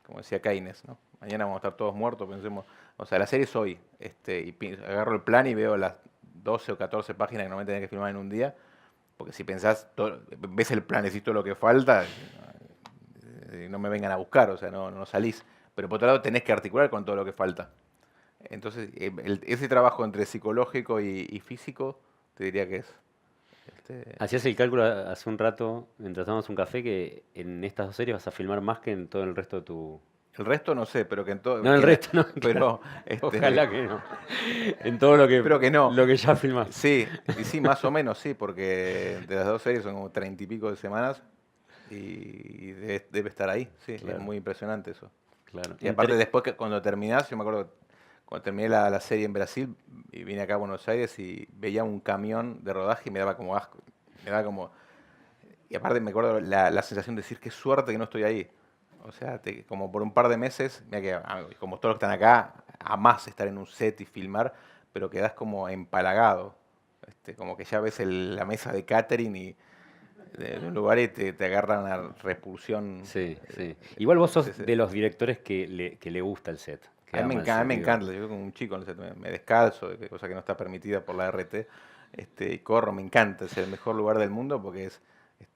como decía Keynes, ¿no? Mañana vamos a estar todos muertos, pensemos, o sea, la serie es hoy, agarro el plan y veo las 12 o 14 páginas que normalmente tenés que filmar en un día, porque si pensás, ves el plan, decís todo lo que falta, no me vengan a buscar, o sea, no salís. Pero por otro lado tenés que articular con todo lo que falta. Entonces, ese trabajo entre psicológico y físico, te diría que es. este, Hacías el cálculo hace un rato, mientras tomamos un café, que en estas dos series vas a filmar más que en todo el resto de tu El resto no sé, pero que en todo... No, el resto no. Pero, Ojalá que no. En todo espero que no. lo que ya filmaste. Sí, y sí, más o menos sí, porque de las 2 series son como 30 y pico de semanas y debe estar ahí, sí, es Claro. muy impresionante eso. Claro. Y aparte después que cuando terminás, yo me acuerdo cuando terminé la serie en Brasil y vine acá a Buenos Aires y veía un camión de rodaje y me daba como asco, me daba como... Y aparte me acuerdo la sensación de decir qué suerte que no estoy ahí. O sea, como por un par de meses, mira que como todos los que están acá, amás estar en un set y filmar, pero quedás como empalagado. Como que ya ves la mesa de catering y de un lugar y te agarra una repulsión. Sí, sí. Igual vos Sí, sos sí. de los directores que le gusta el set, que A mí ama el a set, mí me digo. encanta, yo como un chico, no sé, me descalzo, cosa que no está permitida por la RT, y corro, me encanta, es el mejor lugar del mundo porque es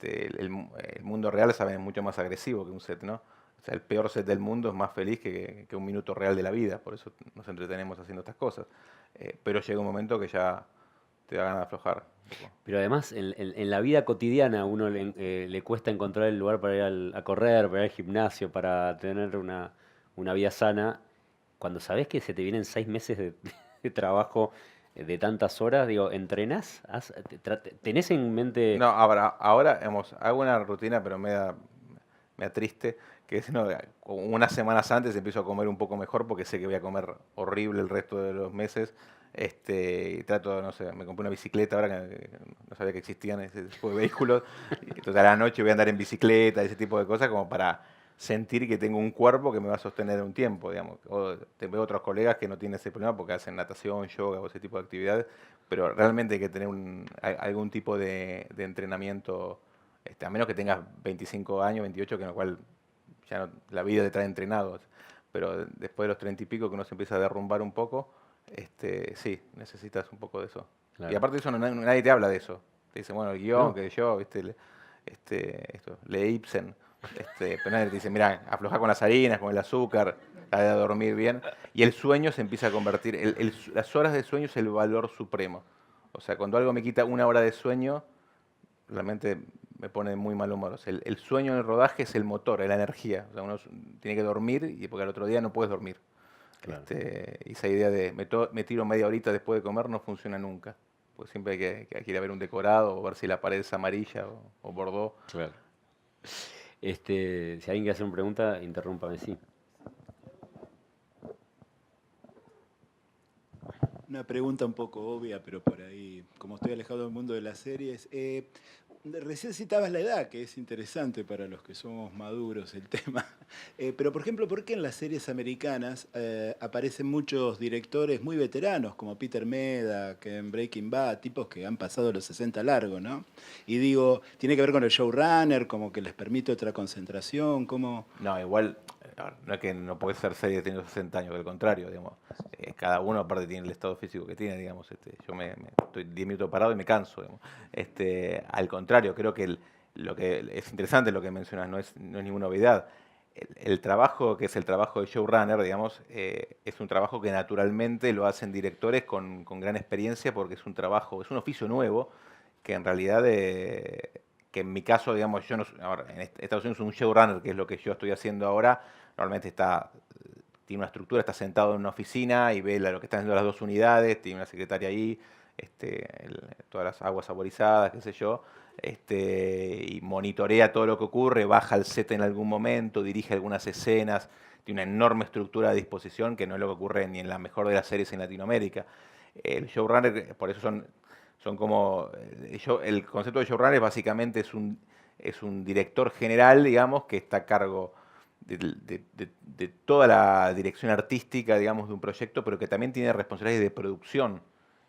el mundo real, saben, es mucho más agresivo que un set, ¿no? O sea, el peor set del mundo es más feliz que un minuto real de la vida, por eso nos entretenemos haciendo estas cosas. Pero llega un momento que ya te da ganas de aflojar un poco. Pero además, en la vida cotidiana a uno le cuesta encontrar el lugar para ir a correr, para ir al gimnasio, para tener una vida sana. Cuando sabés que se te vienen 6 meses de trabajo de tantas horas, digo, ¿entrenás? ¿Tenés en mente? No, ahora hago una rutina, pero me da triste, que es no, unas semanas antes empiezo a comer un poco mejor porque sé que voy a comer horrible el resto de los meses. Y trato, no sé, me compré una bicicleta ahora que no sabía que existían ese tipo de vehículos. Y entonces a la noche voy a andar en bicicleta, ese tipo de cosas, como para sentir que tengo un cuerpo que me va a sostener un tiempo, digamos. Veo otros colegas que no tienen ese problema porque hacen natación, yoga o ese tipo de actividades, pero realmente hay que tener algún tipo de entrenamiento, a menos que tengas 25 años, 28, que en lo cual ya la vida te trae entrenado. Pero después de los 30 y pico que uno se empieza a derrumbar un poco, sí, necesitas un poco de eso. Y Claro. aparte de eso, nadie te habla de eso. Te dice, bueno, el guión, ¿No? que yo, ¿viste? Lee Ibsen. Pero nadie te dice, mira, afloja con las harinas, con el azúcar, la de dormir bien. Y el sueño se empieza a convertir, las horas de sueño es el valor supremo. O sea, cuando algo me quita una hora de sueño, realmente me pone de muy mal humor. O sea, el sueño en el rodaje es el motor, es la energía. O sea, uno tiene que dormir y porque al otro día no puedes dormir. Claro. Y esa idea de me tiro media horita después de comer no funciona nunca. Pues siempre hay que ir a ver un decorado o ver si la pared es amarilla o bordó. Claro. Si alguien quiere hacer una pregunta, interrúmpame, sí. Una pregunta un poco obvia, pero por ahí, como estoy alejado del mundo de las series, recién citabas la edad, que es interesante para los que somos maduros el tema. Pero, por ejemplo, ¿por qué en las series americanas aparecen muchos directores muy veteranos, como Peter Medak, que en Breaking Bad, tipos que han pasado los 60 largos, ¿no? Y digo, ¿tiene que ver con el showrunner, como que les permite otra concentración? ¿Cómo? No, igual, a ver, no es que no puede ser serie teniendo 60 años, al contrario, digamos. Cada uno aparte tiene el estado físico que tiene, digamos. Yo estoy 10 minutos parado y me canso, digamos. Al contrario, creo que lo que es interesante lo que mencionas, no es ninguna novedad. El trabajo, que es el trabajo de showrunner, digamos, es un trabajo que naturalmente lo hacen directores con gran experiencia porque es un trabajo, es un oficio nuevo que en realidad, que en mi caso, digamos, yo no, ahora, en Estados Unidos un showrunner, que es lo que yo estoy haciendo ahora, normalmente tiene una estructura, está sentado en una oficina y ve lo que están haciendo las dos unidades, tiene una secretaria ahí, todas las aguas saborizadas, qué sé yo, y monitorea todo lo que ocurre, baja al set en algún momento, dirige algunas escenas, tiene una enorme estructura a disposición que no es lo que ocurre ni en la mejor de las series en Latinoamérica. El showrunner, por eso son como, el concepto de showrunner básicamente es un director general, digamos, que está a cargo de toda la dirección artística, digamos, de un proyecto, pero que también tiene responsabilidades de producción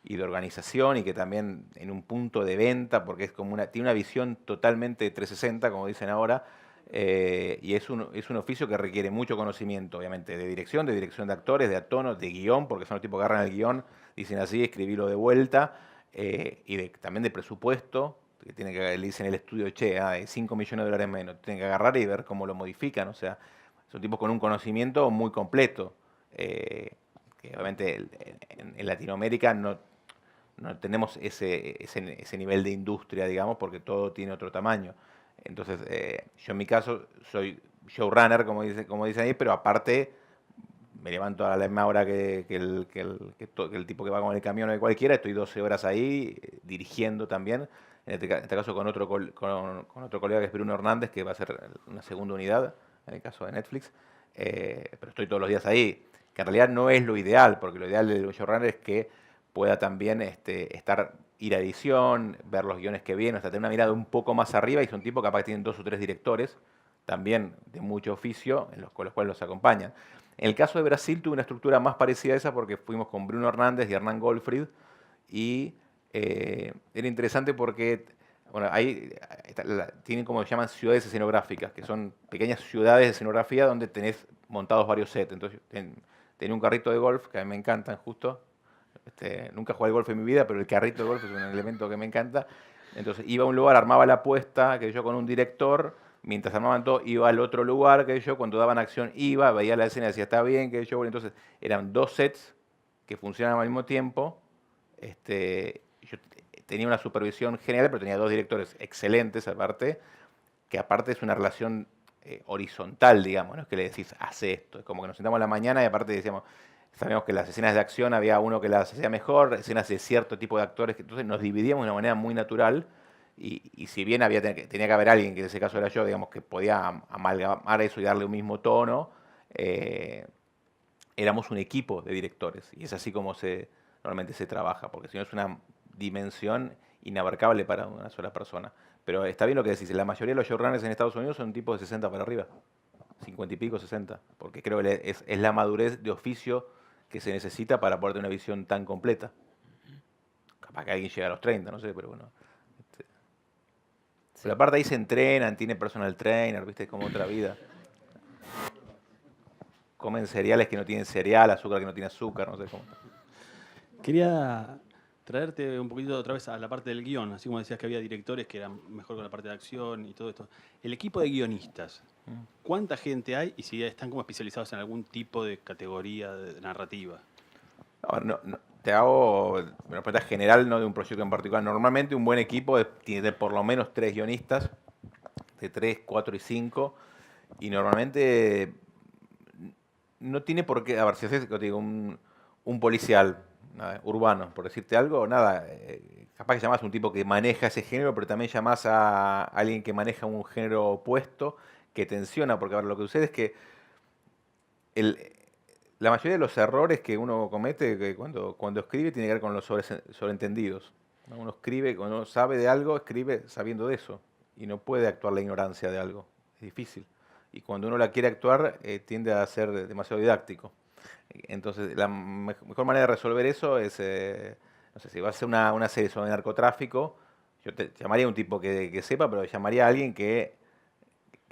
y de organización y que también en un punto de venta, porque tiene una visión totalmente 360, como dicen ahora, y es un oficio que requiere mucho conocimiento, obviamente, de dirección de actores, de tono, de guión, porque son los tipos que agarran el guión, dicen así, escribirlo de vuelta, y también de presupuesto, que le dicen el estudio, che, 5 millones de dólares menos, tienen que agarrar y ver cómo lo modifican, o sea, son tipos con un conocimiento muy completo, que obviamente en Latinoamérica no tenemos ese nivel de industria, digamos, porque todo tiene otro tamaño. Entonces, yo en mi caso soy showrunner, como dicen ahí, pero aparte me levanto a la misma hora que el tipo que va con el camión o de cualquiera, estoy 12 horas ahí dirigiendo también, en este caso con con otro colega que es Bruno Hernández, que va a ser una segunda unidad, en el caso de Netflix, pero estoy todos los días ahí, que en realidad no es lo ideal, porque lo ideal del showrunner es que pueda también ir a edición, ver los guiones que vienen, hasta tener una mirada un poco más arriba, y son tipos capaz que tienen 2 o 3 directores, también de mucho oficio, con los cuales los acompañan. En el caso de Brasil tuve una estructura más parecida a esa porque fuimos con Bruno Hernández y Hernán Goldfried, y era interesante porque bueno, ahí tienen como se llaman ciudades escenográficas, que son pequeñas ciudades de escenografía donde tenés montados varios sets. Entonces tenía un carrito de golf, que a mí me encantan justo. Nunca jugué al golf en mi vida, pero el carrito de golf es un elemento que me encanta. Entonces iba a un lugar, armaba la apuesta, que yo con un director, mientras armaban todo, iba al otro lugar, que yo cuando daban acción iba, veía la escena, decía, está bien, que yo, bueno, entonces eran 2 sets que funcionaban al mismo tiempo. Yo tenía una supervisión general, pero tenía 2 directores excelentes aparte, que aparte es una relación horizontal, digamos, no es que le decís, hace esto, es como que nos sentamos a la mañana y aparte decíamos, sabíamos que las escenas de acción había uno que las hacía mejor, escenas de cierto tipo de actores, entonces nos dividíamos de una manera muy natural y si bien tenía que haber alguien, que en ese caso era yo, digamos, que podía amalgamar eso y darle un mismo tono, éramos un equipo de directores y es así como normalmente se trabaja, porque si no es una dimensión inabarcable para una sola persona. Pero está bien lo que decís, la mayoría de los showrunners en Estados Unidos son tipos de 60 para arriba, 50 y pico, 60, porque creo que es la madurez de oficio que se necesita para poder tener una visión tan completa. Capaz que alguien llega a los 30, no sé, pero bueno. Sí. Pero aparte ahí se entrenan, tienen personal trainer, viste, es como otra vida. Comen cereales que no tienen cereal, azúcar que no tiene azúcar, no sé cómo. Quería traerte un poquito otra vez a la parte del guión, así como decías que había directores que eran mejor con la parte de acción y todo esto. El equipo de guionistas, ¿cuánta gente hay y si están como especializados en algún tipo de categoría de narrativa? Te hago una pregunta general, no de un proyecto en particular. Normalmente un buen equipo tiene por lo menos 3 guionistas, de 3, 4 y 5, y normalmente no tiene por qué, a ver, si haces digo, un policial nada, urbano, por decirte algo, nada, capaz que llamás a un tipo que maneja ese género, pero también llamás a alguien que maneja un género opuesto, que tensiona, porque a ver, lo que sucede es que el, la mayoría de los errores que uno comete que cuando escribe tiene que ver con los sobreentendidos. ¿No? Uno escribe, cuando uno sabe de algo, escribe sabiendo de eso, y no puede actuar la ignorancia de algo, es difícil. Y cuando uno la quiere actuar, tiende a ser demasiado didáctico. Entonces, la mejor manera de resolver eso es, no sé, si vas a hacer una serie sobre narcotráfico, yo te llamaría a un tipo que sepa, pero llamaría a alguien que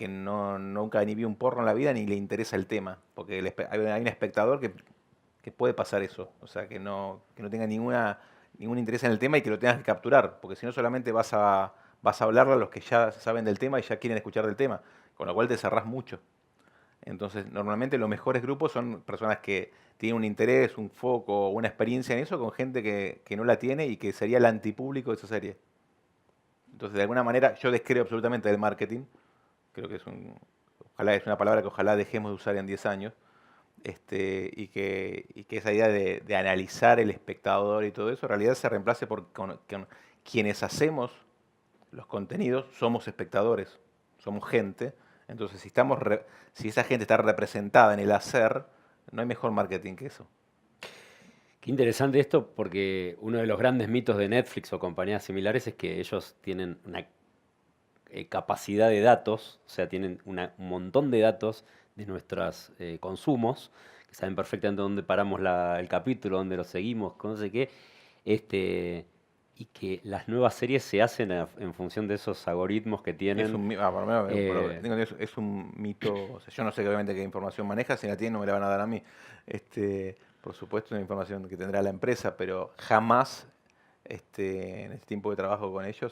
nunca ni vio un porno en la vida ni le interesa el tema, porque hay un espectador que puede pasar eso, o sea, que no tenga ningún interés en el tema y que lo tengas que capturar, porque si no solamente vas a hablarle a los que ya saben del tema y ya quieren escuchar del tema, con lo cual te cerrás mucho. Entonces, normalmente los mejores grupos son personas que tienen un interés, un foco, una experiencia en eso, con gente que no la tiene y que sería el antipúblico de esa serie. Entonces, de alguna manera, yo descreo absolutamente del marketing. Creo que ojalá es una palabra que ojalá dejemos de usar en 10 años. Y que esa idea de analizar el espectador y todo eso, en realidad se reemplace con quienes hacemos los contenidos, somos espectadores, somos gente. Entonces, si esa gente está representada en el hacer, no hay mejor marketing que eso. Qué interesante esto porque uno de los grandes mitos de Netflix o compañías similares es que ellos tienen una capacidad de datos, o sea, tienen un montón de datos de nuestros consumos, que saben perfectamente dónde paramos el capítulo, dónde lo seguimos, con no sé qué, y que las nuevas series se hacen en función de esos algoritmos que tienen. Por lo menos, Eh, tengo entendido, es un mito. O sea, yo no sé obviamente qué información maneja, si la tiene no me la van a dar a mí. Por supuesto, es una información que tendrá la empresa, pero jamás en este tiempo de trabajo con ellos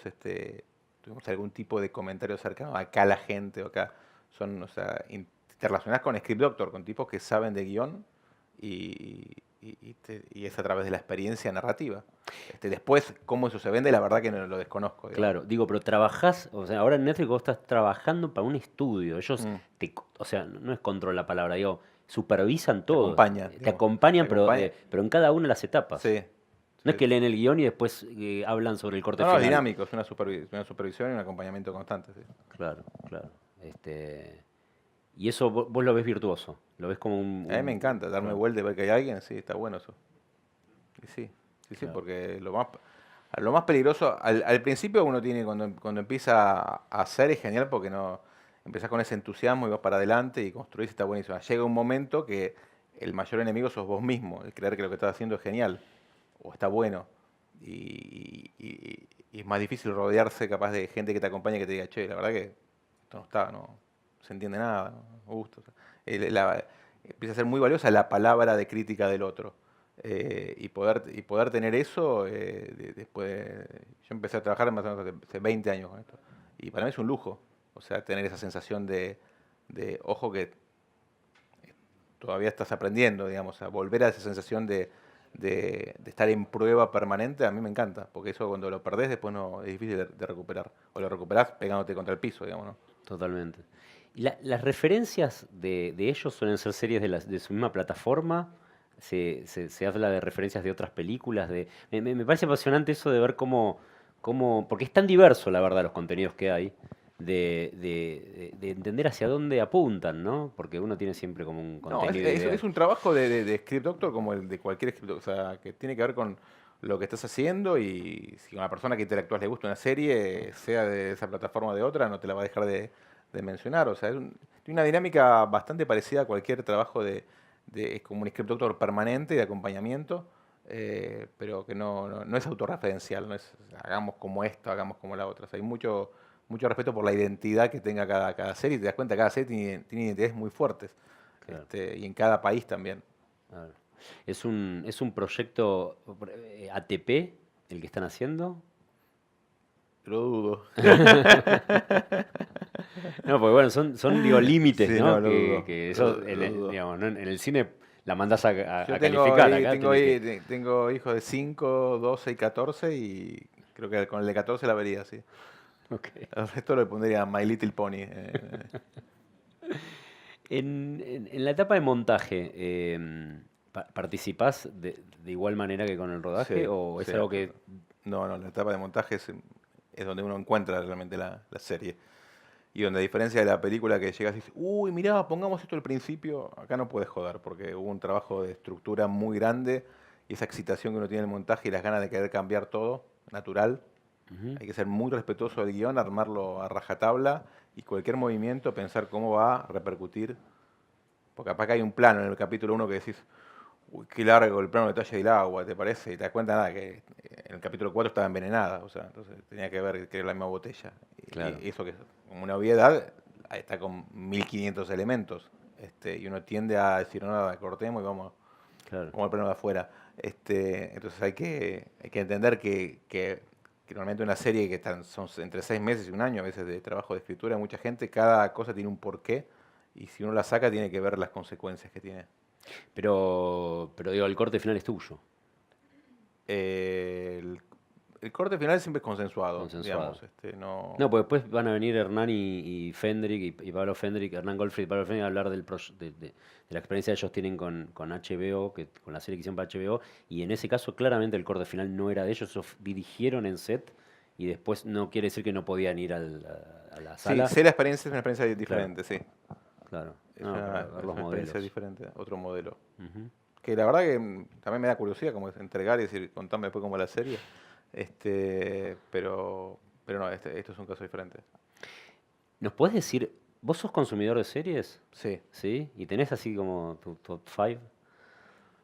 tuvimos algún tipo de comentario cercano. Acá la gente, o acá son, o sea, interrelacionadas con Script Doctor, con tipos que saben de guión y y es a través de la experiencia narrativa. Después, cómo eso se vende, la verdad que no lo desconozco. Digamos. Claro, digo, pero trabajás, o sea, ahora en Netflix vos estás trabajando para un estudio. Ellos Mm. o sea, no es control la palabra, digo, supervisan Te todo. acompañan, Te digamos. acompañan, Te acompañan. pero en cada una de las etapas. Sí. No es que leen el guión y después hablan sobre el corte No, es final. dinámico, es una supervisión y un acompañamiento constante. Sí. Claro, claro. Y eso vos lo ves virtuoso, lo ves como A mí me encanta darme claro. vuelta y ver que hay alguien, sí, está bueno eso. Y sí, Claro. porque lo más peligroso, al principio uno tiene, cuando empieza a hacer es genial porque no empezás con ese entusiasmo y vas para adelante y construís, está buenísimo. Llega un momento que el mayor enemigo sos vos mismo, el creer que lo que estás haciendo es genial o está bueno. Y es más difícil rodearse capaz de gente que te acompañe y que te diga, che, la verdad que esto no se entiende nada, no me gusta. O sea, empieza a ser muy valiosa la palabra de crítica del otro. Y poder tener eso, después, yo empecé a trabajar más o menos hace 20 años con esto. Y para mí es un lujo, o sea, tener esa sensación ojo que todavía estás aprendiendo, digamos, a volver a esa sensación de estar en prueba permanente, a mí me encanta, porque eso cuando lo perdés después no es difícil de recuperar. O lo recuperás pegándote contra el piso, digamos, ¿no? Totalmente. ¿Y las referencias de ellos suelen ser series de su misma plataforma? Se habla de referencias de otras películas. Me parece apasionante eso de ver porque es tan diverso, la verdad, los contenidos que hay, de entender hacia dónde apuntan, ¿no? Porque uno tiene siempre como un No, contenido ideal. es un trabajo de script doctor como el de cualquier script doctor, o sea, que tiene que ver con lo que estás haciendo y si a una persona que interactúas le gusta una serie, sea de esa plataforma o de otra, no te la va a dejar de mencionar. O sea, tiene una dinámica bastante parecida a cualquier trabajo es como un script doctor permanente de acompañamiento, pero que no es autorreferencial, no es hagamos como esto, hagamos como la otra. O sea, hay mucho respeto por la identidad que tenga cada serie y te das cuenta que cada serie tiene identidades muy fuertes. Claro. Y en cada país también. Claro. Es un proyecto ATP el que están haciendo. Lo dudo. No, porque bueno, son digo, límites, Sí, ¿no? no, lo dudo. Que eso, Lo dudo. digamos, ¿no? En el cine la mandás a Yo tengo, calificar. ahí- Acá tengo, tenés que- ahí- tengo hijos de 5, 12 y 14 y creo que con el de 14 la vería, sí. Ok. El resto le pondría My Little Pony. En la etapa de montaje, ¿participás de igual manera que con el rodaje? Sí, ¿O es sí, algo que No, la etapa de montaje es donde uno encuentra realmente la serie. Y donde a diferencia de la película que llegas y dices, uy, mirá, pongamos esto al principio, acá no puedes joder, porque hubo un trabajo de estructura muy grande y esa excitación que uno tiene en el montaje y las ganas de querer cambiar todo, natural. Ujú. Hay que ser muy respetuoso del guión, armarlo a rajatabla y cualquier movimiento pensar cómo va a repercutir. Porque capaz que hay un plano en el capítulo 1 que decís, uy, qué largo el plano de detalle del agua, ¿te parece? Y te das cuenta nada, que en el capítulo 4 estaba envenenada, o sea, entonces tenía que ver que era la misma botella. Claro. Y eso que es como una obviedad, ahí está con 1500 elementos. Y uno tiende a decir, no, nada, cortemos y vamos Claro. como el plano de afuera. Entonces hay que entender que normalmente una serie son entre 6 meses y un año a veces de trabajo de escritura, mucha gente, cada cosa tiene un porqué y si uno la saca tiene que ver las consecuencias que tiene. Pero digo, el corte final es tuyo. El corte final siempre es consensuado, Consensuado. digamos. No, No, pues después van a venir Hernán y Fendrick y Pablo Fendrick, Hernán Goldfried y Pablo Fendrick a hablar de la experiencia que ellos tienen con HBO, con la serie que hicieron para HBO, y en ese caso claramente el corte final no era de ellos, ellos dirigieron en set y después no quiere decir que no podían ir a la sí, sala. sé la experiencia, es una experiencia diferente, sí. Claro, Es no, una, para es ver los una experiencia modelos. diferente, otro modelo. Ujú. Que la verdad que también me da curiosidad como es entregar y decir, contame después cómo es la serie. Pero no, esto es un caso diferente. ¿Nos podés decir, vos sos consumidor de series? Sí. ¿Sí? ¿Y tenés así como tu top 5?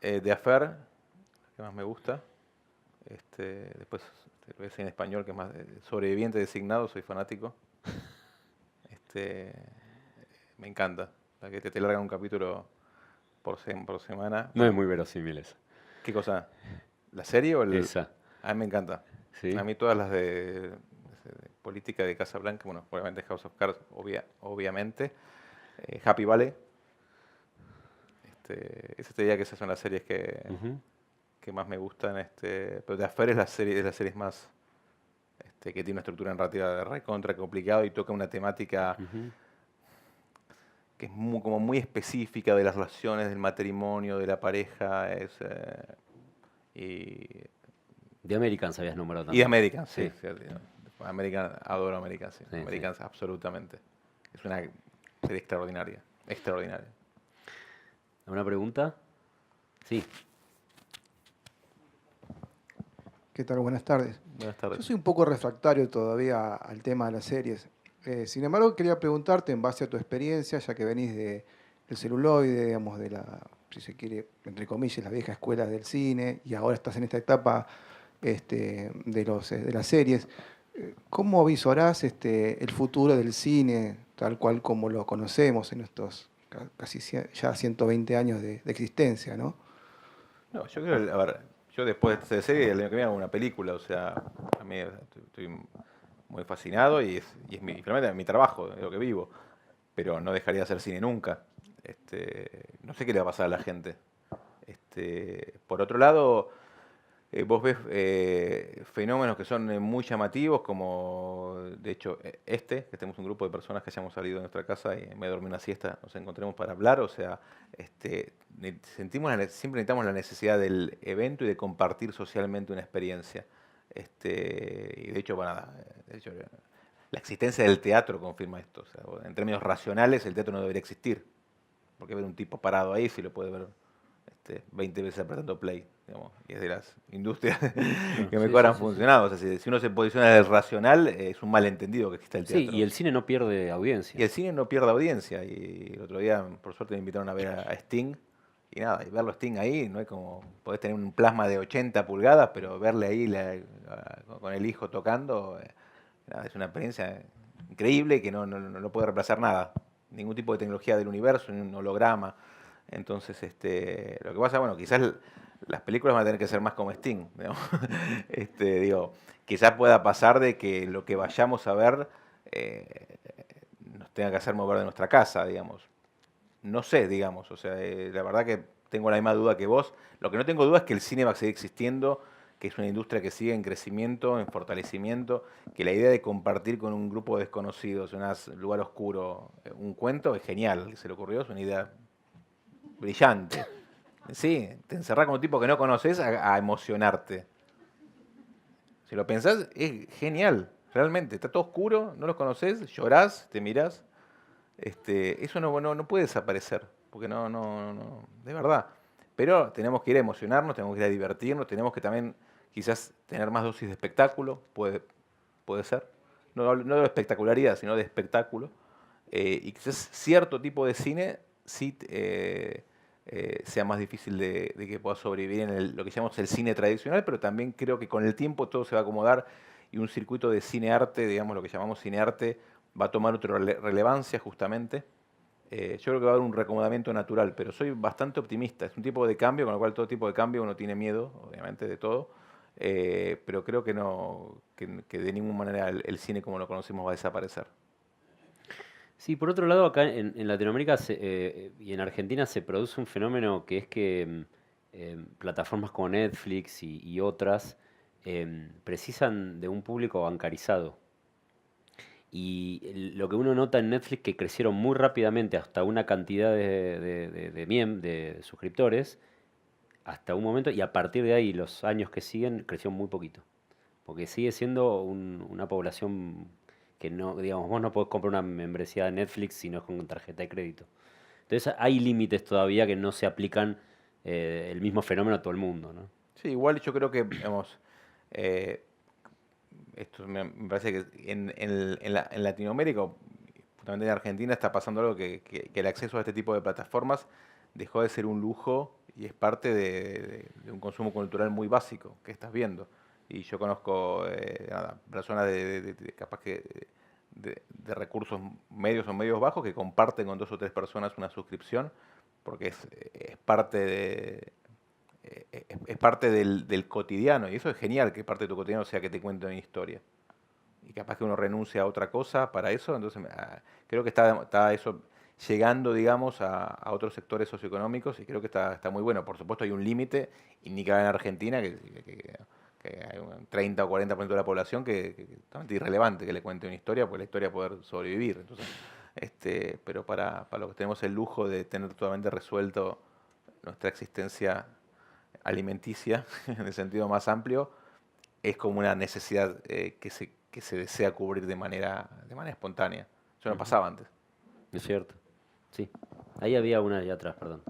The Affair, que más me gusta. Después lo ves en español, que es más sobreviviente designado, soy fanático. Me encanta. La que te largan un capítulo por semana. No es muy verosímil esa. ¿Qué cosa? ¿La serie o el...? Esa, A mí me encanta. ¿sí? A mí todas las de política de Casa Blanca, bueno, obviamente House of Cards, obviamente. Happy Valley. Esa te diría que esas son las series Ujú. que más me gustan. Pero The Affair es la serie, de las series más que tiene una estructura narrativa recontra complicado y toca una temática Ujú. que es como muy específica de las relaciones, del matrimonio, de la pareja. Y, The Americans habías nombrado y también. American, sí. Sí, American, adoro American, sí. sí, sí. Americans, absolutamente. Es una serie extraordinaria, extraordinaria. ¿Alguna pregunta? Sí. ¿Qué tal? Buenas tardes. Buenas Yo tardes. soy un poco refractario todavía al tema de las series. Sin embargo, quería preguntarte, en base a tu experiencia, ya que venís del celuloide, digamos, de la, si se quiere, entre comillas, la vieja escuela del cine, y ahora estás en esta etapa de las series, ¿cómo visorás el futuro del cine, tal cual como lo conocemos en estos casi ya 120 años de existencia, ¿no? No, yo creo, a ver, yo después de esta serie, el año que viene hago una película, o sea, a mí estoy muy fascinado y es finalmente es mi trabajo, es lo que vivo, pero no dejaría de hacer cine nunca. No sé qué le va a pasar a la gente. Por otro lado, vos ves fenómenos que son muy llamativos, como de hecho que tenemos un grupo de personas que hayamos salido de nuestra casa y me dormí una siesta, nos encontremos para hablar, o sea, siempre necesitamos la necesidad del evento y de compartir socialmente una experiencia. Y de hecho, bueno, la existencia del teatro confirma esto. O sea, en términos racionales, el teatro no debería existir, porque ver un tipo parado ahí si lo puede ver 20 veces apretando play, digamos, y es de las industrias que Sí, mejor sí, han sí, sí. funcionado. O sea, si uno se posiciona en el racional, es un malentendido que exista el Sí, teatro. y el cine no pierde Y audiencia. el cine no pierde audiencia. Y el otro día, por suerte, me invitaron a ver a Sting. Y nada, y verlo a Sting ahí, no es como, podés tener un plasma de 80 pulgadas, pero verle ahí con el hijo tocando, nada, es una experiencia increíble que no puede reemplazar nada. Ningún tipo de tecnología del universo, ni un holograma. Entonces, lo que pasa, bueno, quizás las películas van a tener que ser más como Sting, digamos. Digo, quizás pueda pasar de que lo que vayamos a ver eh, nos tenga que hacer mover de nuestra casa, digamos. No sé, digamos, o sea, la verdad que tengo la misma duda que vos. Lo que no tengo duda es que el cine va a seguir existiendo, que es una industria que sigue en crecimiento, en fortalecimiento, que la idea de compartir con un grupo de desconocidos en un lugar oscuro un cuento es genial, que se le ocurrió, es una idea brillante. Sí, te encerrás con un tipo que no conoces a emocionarte. Si lo pensás, es genial, realmente. Está todo oscuro, no los conoces, llorás, te mirás. Eso no puede desaparecer, porque de verdad. Pero tenemos que ir a emocionarnos, tenemos que ir a divertirnos, tenemos que también quizás tener más dosis de espectáculo, puede ser. No de espectacularidad, sino de espectáculo. Y quizás cierto tipo de cine sí sea más difícil de que pueda sobrevivir en lo que llamamos el cine tradicional, pero también creo que con el tiempo todo se va a acomodar y un circuito de cine-arte, digamos lo que llamamos cine-arte, va a tomar otra relevancia justamente. Yo creo que va a haber un reacomodamiento natural, pero soy bastante optimista. Es un tipo de cambio, con lo cual todo tipo de cambio uno tiene miedo, obviamente, de todo. Pero creo que no, que de ninguna manera el cine como lo conocemos va a desaparecer. Sí, por otro lado, acá en Latinoamérica y en Argentina se produce un fenómeno que es que plataformas como Netflix y otras precisan de un público bancarizado. Y lo que uno nota en Netflix que crecieron muy rápidamente hasta una cantidad de suscriptores, hasta un momento, y a partir de ahí, los años que siguen, creció muy poquito. Porque sigue siendo una población que no, digamos, vos no podés comprar una membresía de Netflix si no es con tarjeta de crédito. Entonces hay límites todavía que no se aplican el mismo fenómeno a todo el mundo, ¿no? Sí, igual yo creo que, digamos, eh, esto me parece que en Latinoamérica, justamente en Argentina, está pasando algo que el acceso a este tipo de plataformas dejó de ser un lujo y es parte de un consumo cultural muy básico que estás viendo. Y yo conozco nada, personas capaz que de recursos medios o medios bajos que comparten con dos o tres personas una suscripción porque es parte es parte del cotidiano, y eso es genial, que parte de tu cotidiano sea que te cuenten una historia. Y capaz que uno renuncia a otra cosa para eso, entonces creo que está eso, llegando, digamos, a otros sectores socioeconómicos y creo que está muy bueno. Por supuesto hay un límite, y ni que en Argentina, que hay un 30 o 40% de la población que es totalmente irrelevante que le cuente una historia, porque la historia poder sobrevivir. Entonces, pero para los que tenemos el lujo de tener totalmente resuelto nuestra existencia alimenticia, en el sentido más amplio, es como una necesidad que se desea cubrir de manera espontánea. Eso no pasaba antes. Es cierto. Sí. Ahí había una de atrás, perdón.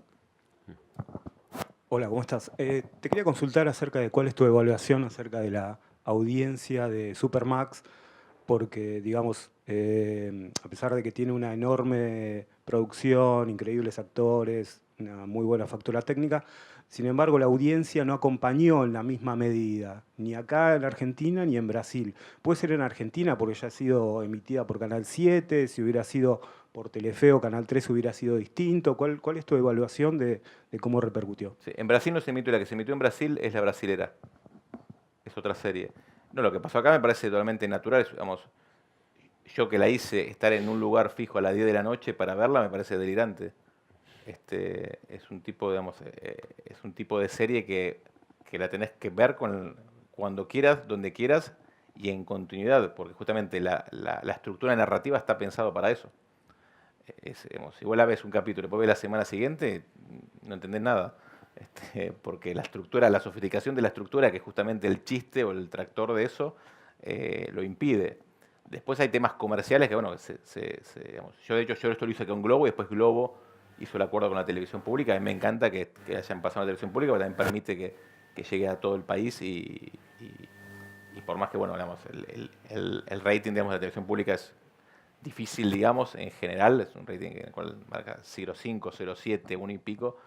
Hola, ¿cómo estás? Te quería consultar acerca de cuál es tu evaluación acerca de la audiencia de Supermax, porque, digamos, a pesar de que tiene una enorme producción, increíbles actores, una muy buena factura técnica, sin embargo, la audiencia no acompañó en la misma medida, ni acá en Argentina ni en Brasil. Puede ser en Argentina porque ya ha sido emitida por Canal 7, si hubiera sido por Telefe o Canal 3 hubiera sido distinto. ¿Cuál es tu evaluación de cómo repercutió? Sí, en Brasil no se emitió, la que se emitió en Brasil es La Brasilera. Es otra serie. No, lo que pasó acá me parece totalmente natural. Digamos, yo que la hice, estar en un lugar fijo a las 10 de la noche para verla me parece delirante. Es un tipo, digamos, es un tipo de serie que la tenés que ver cuando quieras, donde quieras y en continuidad, porque justamente la estructura narrativa está pensado para eso. Digamos, si vos la ves un capítulo y después ves la semana siguiente, no entendés nada. Porque la estructura, la sofisticación de la estructura, que es justamente el chiste o el tractor de eso, lo impide. Después hay temas comerciales que, bueno, digamos, yo de hecho esto lo hice con Globo y después Globo hizo el acuerdo con la televisión pública. A mí me encanta que hayan pasado a la televisión pública, porque también permite que llegue a todo el país y por más que, bueno, digamos, el rating, digamos, de la televisión pública es difícil, digamos, en general, es un rating en el cual marca 0,5, 0,7, 1 y pico.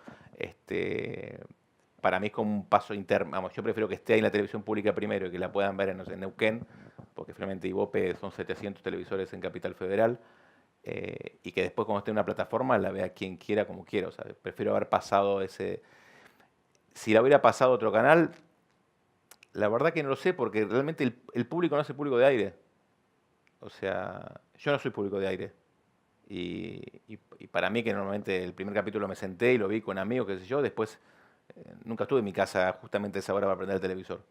Para mí es como un paso interno. Vamos, yo prefiero que esté ahí en la televisión pública primero y que la puedan ver en Neuquén, porque finalmente Ibope son 700 televisores en Capital Federal, y que después cuando esté en una plataforma la vea quien quiera, como quiera. O sea, prefiero haber pasado ese... Si la hubiera pasado a otro canal, la verdad que no lo sé, porque realmente el público no es el público de aire. O sea, yo no soy público de aire. Y para mí, que normalmente el primer capítulo me senté y lo vi con amigos, qué sé yo, después nunca estuve en mi casa justamente a esa hora para prender el televisor.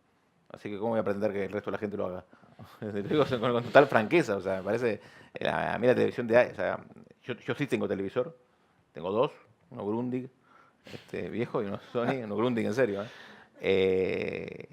Así que, ¿cómo voy a pretender que el resto de la gente lo haga? Lo digo con total franqueza, o sea, me parece. A mí la televisión de aire. O sea, yo sí tengo televisor, tengo dos, uno Grundig viejo y uno Sony, uno Grundig en serio. Pero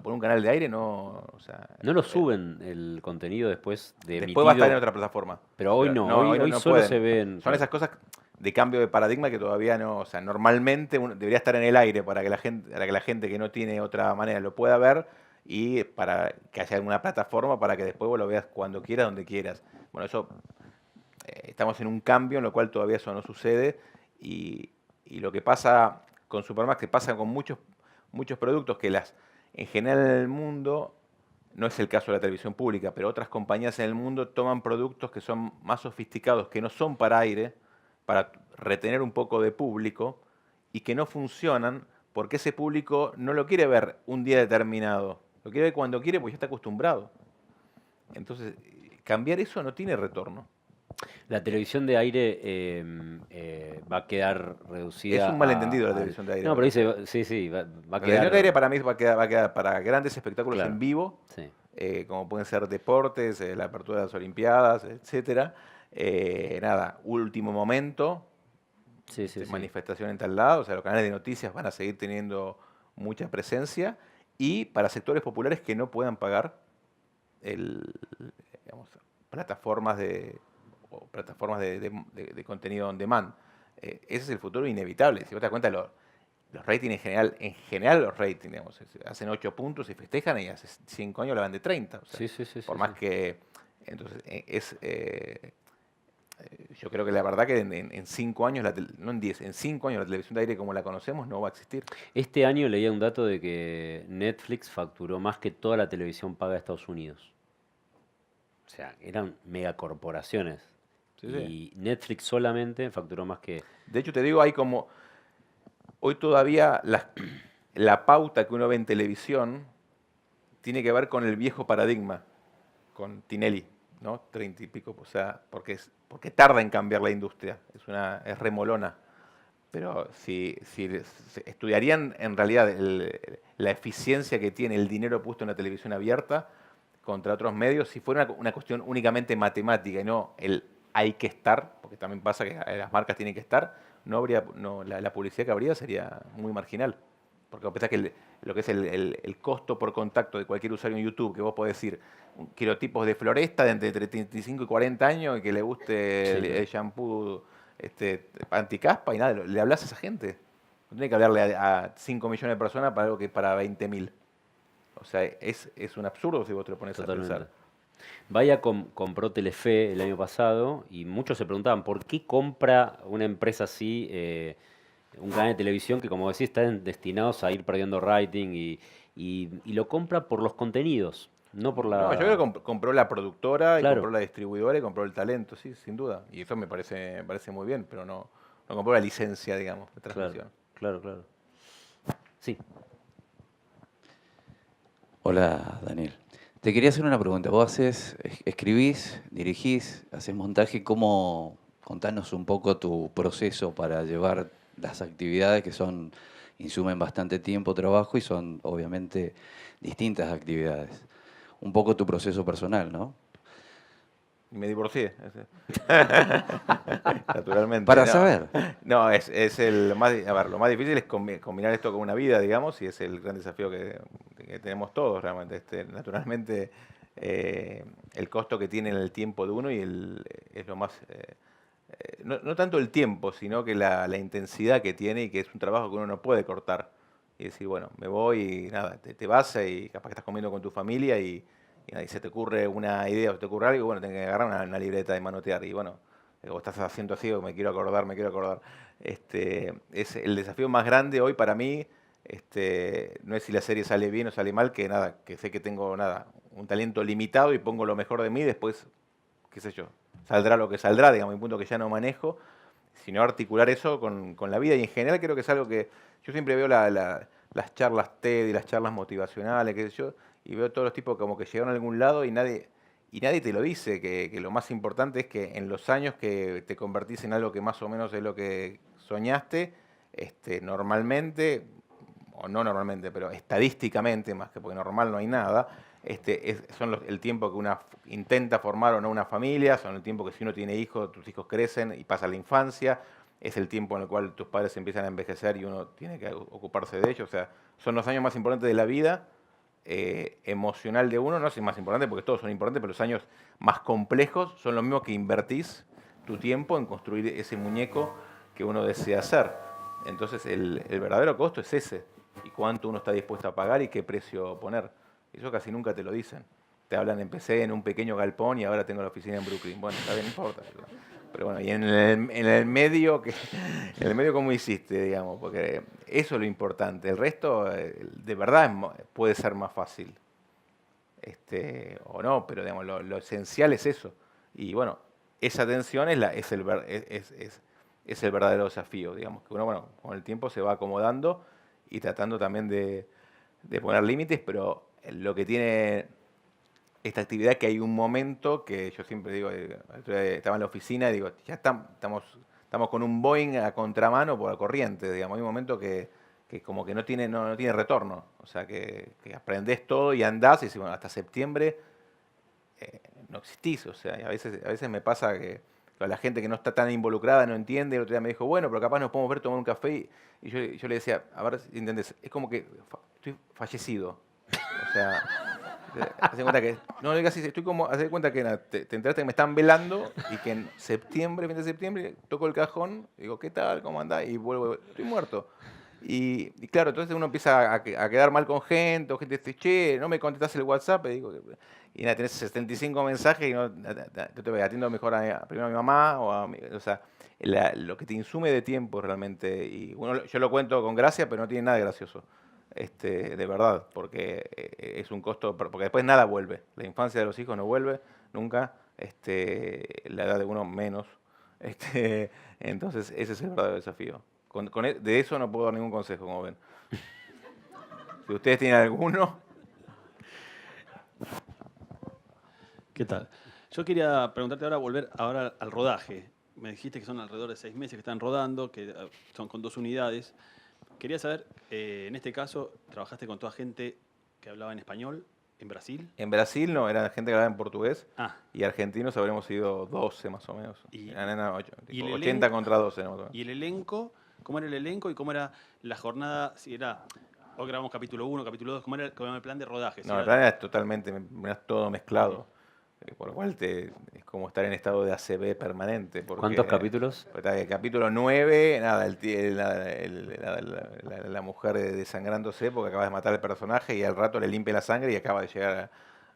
por un canal de aire no. O sea, No lo suben el contenido después de emitido. después va a estar en otra plataforma. Pero hoy no, hoy solo pueden. se ven. Son esas cosas de cambio de paradigma que todavía no. O sea, normalmente debería estar en el aire para que la gente que no tiene otra manera lo pueda ver, y para que haya alguna plataforma para que después vos lo veas cuando quieras, donde quieras. Bueno, eso. Estamos en un cambio en lo cual todavía eso no sucede, y lo que pasa con Supermax, que pasa con muchos productos que en general en el mundo, no es el caso de la televisión pública, pero otras compañías en el mundo toman productos que son más sofisticados, que no son para aire, para retener un poco de público, y que no funcionan porque ese público no lo quiere ver un día determinado, lo quiere ver cuando quiere porque ya está acostumbrado. Entonces, cambiar eso no tiene retorno. La televisión de aire va a quedar reducida. Es un malentendido la televisión de aire. No, pero dice, sí, va a La quedar. televisión de aire para mí va a quedar para grandes espectáculos Claro. en vivo, Sí. como pueden ser deportes, la apertura de las Olimpiadas, etcétera. Nada, último momento, Sí. manifestación en tal lado, o sea, los canales de noticias van a seguir teniendo mucha presencia, y para sectores populares que no puedan pagar digamos, plataformas de contenido on demand. Ese es el futuro inevitable. Si vos te das cuenta, los ratings en general los ratings, digamos, hacen 8 puntos y festejan, y hace 5 años la van de 30. O sea, Sí. por más que... Entonces, yo creo que la verdad que en 5 años, no en 10, en 5 años la televisión de aire como la conocemos no va a existir. Este año leía un dato de que Netflix facturó más que toda la televisión paga de Estados Unidos. O sea, eran megacorporaciones. Sí, Y Netflix solamente facturó más que... De hecho, te digo, hay como... Hoy todavía la pauta que uno ve en televisión tiene que ver con el viejo paradigma, con Tinelli, ¿no? 30 y pico, o sea, porque tarda en cambiar la industria, es remolona. Pero si estudiarían en realidad la eficiencia que tiene el dinero puesto en la televisión abierta contra otros medios, si fuera una cuestión únicamente matemática y no el hay que estar, porque también pasa que las marcas tienen que estar, la publicidad que habría sería muy marginal. Porque a pesar que lo que es el costo por contacto de cualquier usuario en YouTube, que vos podés decir, quiero tipos de floresta de entre 35 y 40 años y que le guste Sí, el shampoo anticaspa y nada, le hablas a esa gente. No tenés que hablarle a 5 millones de personas para algo que es para 20.000. O sea, es un absurdo si vos te lo pones a Totalmente. pensar. Vaya compró Telefe el año pasado y muchos se preguntaban por qué compra una empresa así un canal de televisión que, como decís, están destinados a ir perdiendo rating y lo compra por los contenidos, no por No, yo creo que la... compró la productora y compró Claro, la distribuidora y compró el talento, sí, sin duda. Y eso me parece muy bien, pero no compró la licencia, digamos, de claro, transmisión. claro. Sí, Hola, Daniel. Te quería hacer una pregunta. Vos escribís, dirigís, haces montaje. Contanos un poco tu proceso para llevar las actividades que insumen bastante tiempo, trabajo y son obviamente distintas actividades. Un poco tu proceso personal, ¿no? Y me divorcié. Naturalmente. Para No, saber. no lo más difícil es combinar esto con una vida, digamos, y es el gran desafío que tenemos todos realmente. Naturalmente, el costo que tiene el tiempo de uno es lo más... no tanto el tiempo, sino que la intensidad que tiene y que es un trabajo que uno no puede cortar. Y decir, bueno, me voy y nada, te vas y capaz que estás comiendo con tu familia y nada, y se te ocurre una idea o se te ocurre algo, y bueno, tenés que agarrar una libreta y manotear. Y bueno, vos estás haciendo así, o me quiero acordar. Es el desafío más grande hoy para mí. No es si la serie sale bien o sale mal, que nada, que sé que tengo nada, un talento limitado y pongo lo mejor de mí, después, qué sé yo, saldrá lo que saldrá, digamos, un punto que ya no manejo, sino articular eso con la vida. Y en general creo que es algo que yo siempre veo las charlas TED y las charlas motivacionales, qué sé yo, y veo todos los tipos como que llegaron a algún lado y nadie te lo dice, que lo más importante es que en los años que te convertís en algo que más o menos es lo que soñaste, normalmente, o no normalmente, pero estadísticamente, más que porque normal no hay nada, son el tiempo que uno intenta formar o no una familia, son el tiempo que si uno tiene hijos, tus hijos crecen y pasa la infancia, es el tiempo en el cual tus padres empiezan a envejecer y uno tiene que ocuparse de ellos, o sea, son los años más importantes de la vida emocional de uno, no es el más importante porque todos son importantes, pero los años más complejos son los mismos que invertís tu tiempo en construir ese muñeco que uno desea hacer. Entonces el verdadero costo es ese, y cuánto uno está dispuesto a pagar y qué precio poner. Eso casi nunca te lo dicen. Te hablan, empecé en un pequeño galpón y ahora tengo la oficina en Brooklyn. Bueno, está bien, no importa. Pero bueno, y en el medio, en el medio ¿cómo hiciste, digamos? Porque eso es lo importante. El resto, de verdad, puede ser más fácil. O no, pero digamos, lo esencial es eso. Y bueno, esa tensión es el verdadero desafío, digamos. Que uno, bueno, con el tiempo se va acomodando y tratando también de poner límites, pero lo que tiene esta actividad, que hay un momento que yo siempre digo, estaba en la oficina y digo, ya estamos con un Boeing a contramano por la corriente, digamos, hay un momento que como que no tiene retorno, o sea, que aprendés todo y andás y decís, bueno, hasta septiembre no existís, o sea, y a veces me pasa que la gente que no está tan involucrada no entiende. El otro día me dijo, bueno, pero capaz nos podemos ver, tomar un café, y yo le decía, a ver si entendés, es como que estoy fallecido, o sea... Hace cuenta que, no digas así, estoy como, hace cuenta que te enteraste que me están velando y que en septiembre, 20 de septiembre, toco el cajón, digo, ¿qué tal? ¿Cómo andás? Y vuelvo, estoy muerto. Y claro, entonces uno empieza a quedar mal con gente, o gente dice, che, no me contestás el WhatsApp, y digo, y nada, tenés 75 mensajes y no te voy atiendo mejor primero a mi mamá, o sea, lo que te insume de tiempo realmente, y yo lo cuento con gracia, pero no tiene nada de gracioso. De verdad, porque es un costo, porque después nada vuelve. La infancia de los hijos no vuelve nunca, la edad de uno menos. Entonces, ese es el verdadero desafío. De eso no puedo dar ningún consejo, como ven. Si ustedes tienen alguno... ¿Qué tal? Yo quería preguntarte ahora, volver ahora al rodaje. Me dijiste que son alrededor de 6 meses que están rodando, que son con 2 unidades. Quería saber, en este caso, ¿trabajaste con toda gente que hablaba en español en Brasil? En Brasil no, era gente que hablaba en portugués Ah, y argentinos habremos sido 12 más o menos. Y- Eran y el 80 elenco- contra 12. ¿No? ¿y el elenco? ¿Cómo era el elenco y cómo era la jornada? Si era, hoy grabamos capítulo 1, capítulo 2, cómo era el plan de rodaje? Si No, en era- realidad es totalmente, todo mezclado. Por lo cual es como estar en estado de ACV permanente. Porque, ¿Cuántos capítulos? El capítulo 9, nada, la mujer desangrándose porque acaba de matar al personaje y al rato le limpia la sangre y acaba de llegar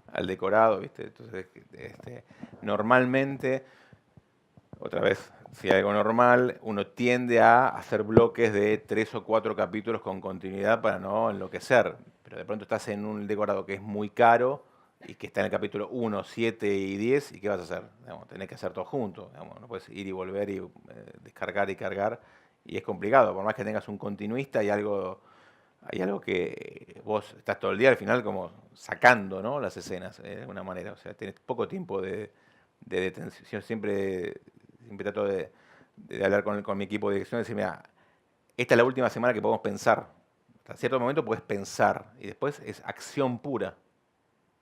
al decorado, ¿viste? Entonces, normalmente, otra vez, si hay algo normal, uno tiende a hacer bloques de 3 o 4 capítulos con continuidad para no enloquecer. Pero de pronto estás en un decorado que es muy caro y que está en el capítulo 1, 7 y 10, ¿y qué vas a hacer? Digamos, tenés que hacer todo junto. Digamos, no puedes ir y volver y descargar y cargar. Y es complicado, por más que tengas un continuista, hay algo que vos estás todo el día al final como sacando, ¿no? Las escenas, de alguna manera. O sea, tenés poco tiempo de detención. Yo siempre trato de hablar con mi equipo de dirección y decir, mira, esta es la última semana que podemos pensar. Hasta cierto momento puedes pensar y después es acción pura.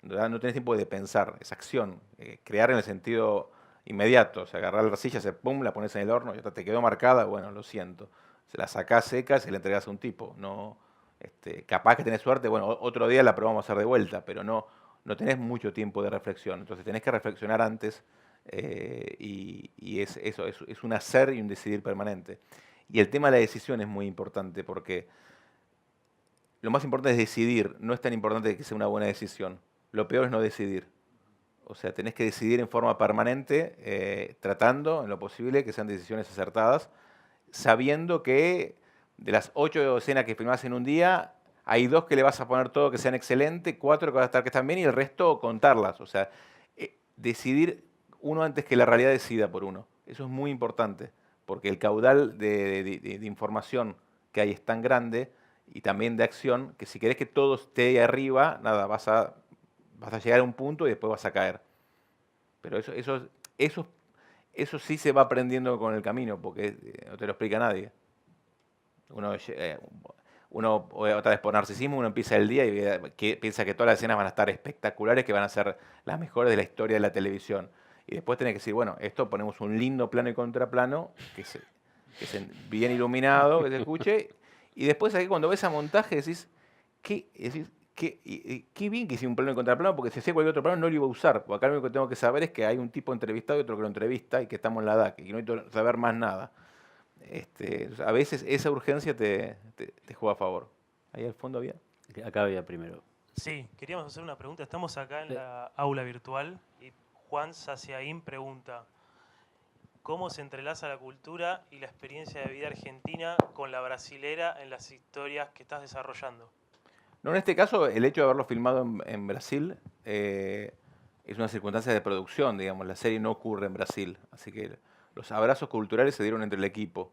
No tenés tiempo de pensar, es acción. Crear en el sentido inmediato. O sea, agarrar la arcilla, pum, la pones en el horno, ya está, te quedó marcada, bueno, lo siento. Se la sacás seca y se la entregás a un tipo. No, capaz que tenés suerte, bueno, otro día la probamos a hacer de vuelta, pero no tenés mucho tiempo de reflexión. Entonces tenés que reflexionar antes y es eso, es un hacer y un decidir permanente. Y el tema de la decisión es muy importante porque lo más importante es decidir, no es tan importante que sea una buena decisión. Lo peor es no decidir. O sea, tenés que decidir en forma permanente, tratando en lo posible que sean decisiones acertadas, sabiendo que de las 8 escenas que filmás en un día, hay 2 que le vas a poner todo que sean excelentes, 4 que vas a estar que están bien y el resto contarlas. O sea, decidir uno antes que la realidad decida por uno. Eso es muy importante, porque el caudal de información que hay es tan grande y también de acción que si querés que todo esté ahí arriba, nada, vas a llegar a un punto y después vas a caer. Pero eso sí se va aprendiendo con el camino, porque no te lo explica nadie. Otra vez por narcisismo, uno empieza el día y piensa que todas las escenas van a estar espectaculares, que van a ser las mejores de la historia de la televisión. Y después tenés que decir, bueno, esto ponemos un lindo plano y contraplano, que es bien iluminado, que se escuche. Y después aquí cuando ves a montaje decís, qué bien que hice un plano y contraplano, porque si hacía cualquier otro plano no lo iba a usar. Porque acá lo único que tengo que saber es que hay un tipo entrevistado y otro que lo entrevista y que estamos en la DAC y que no necesito saber más nada. A veces esa urgencia te juega a favor. Ahí al fondo había. Acá había primero. Sí, queríamos hacer una pregunta. Estamos acá en la aula virtual y Juan Saciaín pregunta, ¿cómo se entrelaza la cultura y la experiencia de vida argentina con la brasilera en las historias que estás desarrollando? No, en este caso, el hecho de haberlo filmado en Brasil es una circunstancia de producción, digamos. La serie no ocurre en Brasil, así que los abrazos culturales se dieron entre el equipo.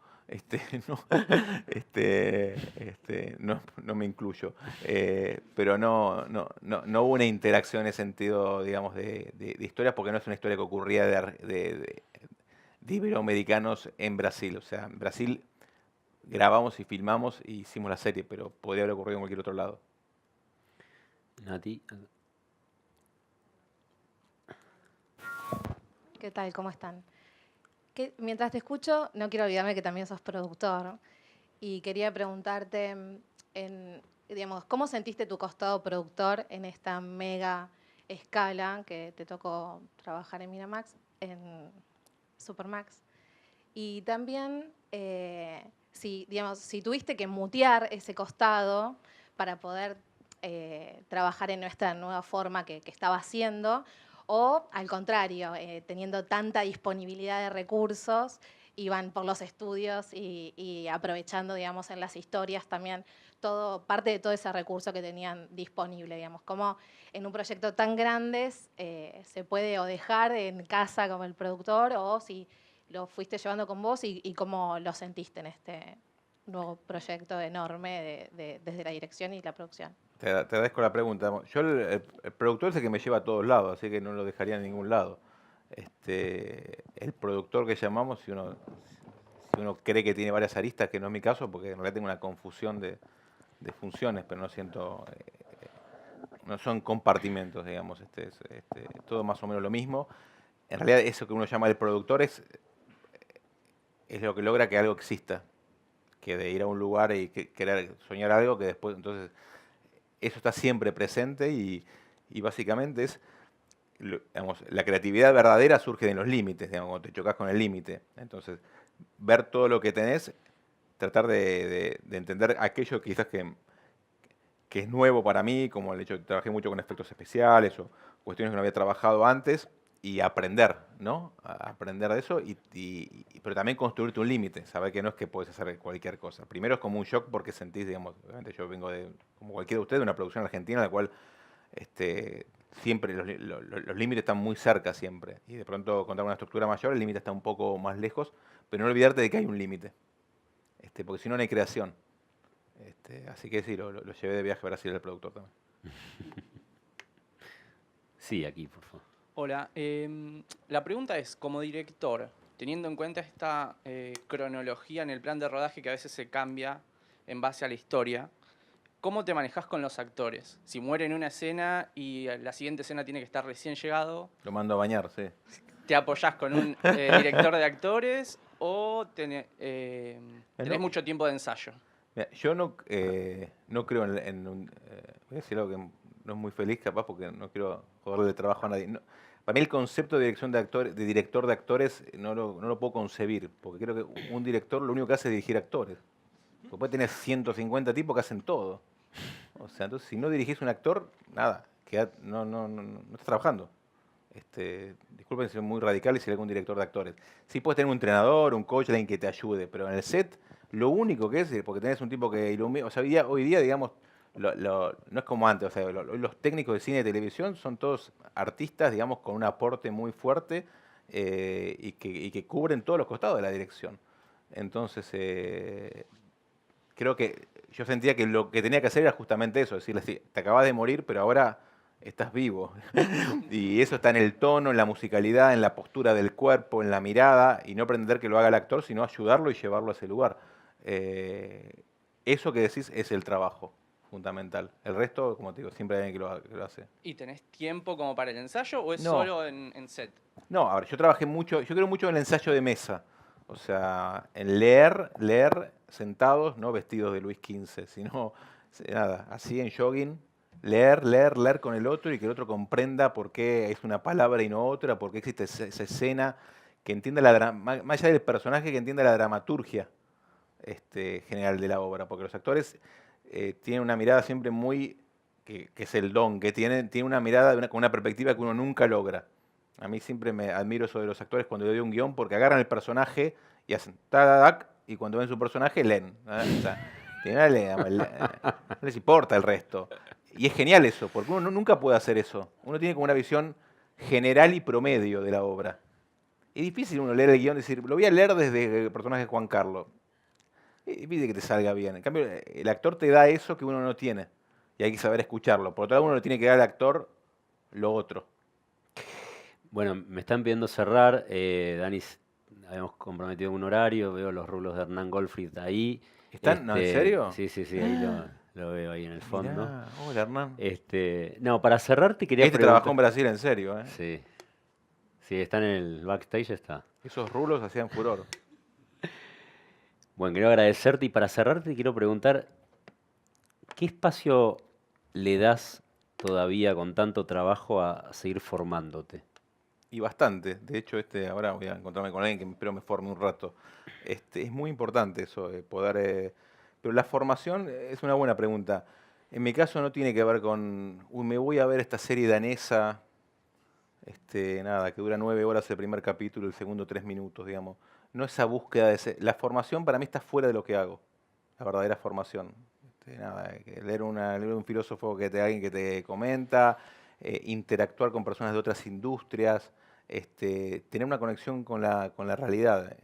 No me incluyo. Pero no hubo una interacción en ese sentido, digamos, de historias, porque no es una historia que ocurría de iberoamericanos en Brasil. O sea, en Brasil grabamos y filmamos y hicimos la serie, pero podría haber ocurrido en cualquier otro lado. Nati. ¿Qué tal? ¿Cómo están? Mientras te escucho, no quiero olvidarme que también sos productor y quería preguntarte, digamos, ¿cómo sentiste tu costado productor en esta mega escala que te tocó trabajar en Miramax, en Supermax? Y también, si tuviste que mutear ese costado para poder trabajar en esta nueva forma que estaba haciendo, o al contrario, teniendo tanta disponibilidad de recursos, iban por los estudios y aprovechando, digamos, en las historias también parte de todo ese recurso que tenían disponible, digamos. Cómo en un proyecto tan grande se puede o dejar en casa como el productor, o si lo fuiste llevando con vos y cómo lo sentiste en este nuevo proyecto enorme desde la dirección y la producción. Te agradezco la pregunta. Yo el productor es el que me lleva a todos lados, así que no lo dejaría en ningún lado. El productor que llamamos, si uno cree que tiene varias aristas, que no es mi caso, porque en realidad tengo una confusión de funciones, pero no siento, no son compartimentos, digamos, todo más o menos lo mismo. En realidad eso que uno llama el productor es lo que logra que algo exista, que de ir a un lugar y querer soñar algo que después, entonces, eso está siempre presente y básicamente es, digamos, la creatividad verdadera surge de los límites, digamos, cuando te chocas con el límite. Entonces, ver todo lo que tenés, tratar de entender aquello quizás que es nuevo para mí, como el hecho de que trabajé mucho con efectos especiales o cuestiones que no había trabajado antes, y aprender, ¿no? Aprender de eso, pero también construirte un límite, saber que no es que puedes hacer cualquier cosa. Primero es como un shock porque sentís, digamos, obviamente yo vengo como cualquiera de ustedes, de una producción argentina en la cual siempre los límites están muy cerca siempre, y de pronto contar una estructura mayor, el límite está un poco más lejos, pero no olvidarte de que hay un límite, porque si no, no hay creación. Así que sí, lo llevé de viaje a Brasil al productor también. Sí, aquí, por favor. Hola, la pregunta es, como director, teniendo en cuenta esta cronología en el plan de rodaje que a veces se cambia en base a la historia, ¿cómo te manejas con los actores? Si muere en una escena y la siguiente escena tiene que estar recién llegado, Lo mando a bañar, sí. ¿te apoyás con un director de actores o tenés mucho tiempo de ensayo? Mira, yo no creo en un... voy a decir algo que no es muy feliz, capaz, porque no quiero joderle el trabajo a nadie. No, para mí el concepto de dirección de actores, de director de actores, no lo puedo concebir, porque creo que un director lo único que hace es dirigir actores. Porque puede tener 150 tipos que hacen todo. O sea, entonces si no dirigís un actor, nada, no estás trabajando. Disculpen si soy muy radical y si hay algún director de actores. Sí puedes tener un entrenador, un coach, alguien que te ayude, pero en el set lo único que es, porque tenés un tipo que ilumina, o sea, hoy día digamos, no es como antes, o sea, los técnicos de cine y televisión son todos artistas, digamos, con un aporte muy fuerte y que cubren todos los costados de la dirección. Entonces, creo que yo sentía que lo que tenía que hacer era justamente eso, decirle, sí, te acabas de morir, pero ahora estás vivo. Y eso está en el tono, en la musicalidad, en la postura del cuerpo, en la mirada, y no pretender que lo haga el actor, sino ayudarlo y llevarlo a ese lugar. Eso que decís es el trabajo fundamental. El resto, como te digo, siempre hay alguien que lo hace. ¿Y tenés tiempo como para el ensayo o es No. solo en set? No, a ver, yo trabajé mucho, yo creo mucho en el ensayo de mesa. O sea, en leer sentados, no vestidos de Luis XV, sino nada, así en jogging, leer con el otro y que el otro comprenda por qué es una palabra y no otra, por qué existe esa escena, que entienda más allá del personaje, que entienda la dramaturgia general de la obra, porque los actores tienen una mirada siempre muy, que es el don, que tiene una mirada con una perspectiva que uno nunca logra. A mí siempre me admiro eso de los actores cuando yo doy un guión, porque agarran el personaje y hacen tadac, y cuando ven su personaje leen. O sea, no les importa el resto. Y es genial eso, porque uno nunca puede hacer eso. Uno tiene como una visión general y promedio de la obra. Es difícil uno leer el guión y decir, lo voy a leer desde el personaje de Juan Carlos. Es difícil que te salga bien. En cambio, el actor te da eso que uno no tiene. Y hay que saber escucharlo. Por otro lado, uno le tiene que dar al actor lo otro. Bueno, me están pidiendo cerrar. Dani, habíamos comprometido un horario. Veo los rulos de Hernán Goldfried ahí. ¿Están? ¿No, en serio? Sí, ahí lo veo ahí en el fondo. Mirá, hola, Hernán. No, para cerrar te quería preguntar. Trabajó en Brasil en serio, ¿eh? Sí. Sí, está en el backstage, está. Esos rulos hacían furor. Bueno, quiero agradecerte y para cerrar te quiero preguntar, ¿qué espacio le das todavía con tanto trabajo a seguir formándote? Y bastante. De hecho, ahora voy a encontrarme con alguien que espero me forme un rato. Es muy importante eso, poder... pero la formación es una buena pregunta. En mi caso no tiene que ver con, me voy a ver esta serie danesa, que dura 9 horas el primer capítulo, el segundo 3 minutos, digamos. No esa búsqueda de... La formación para mí está fuera de lo que hago, la verdadera formación. Leer un filósofo, alguien que te comenta, interactuar con personas de otras industrias, tener una conexión con la realidad.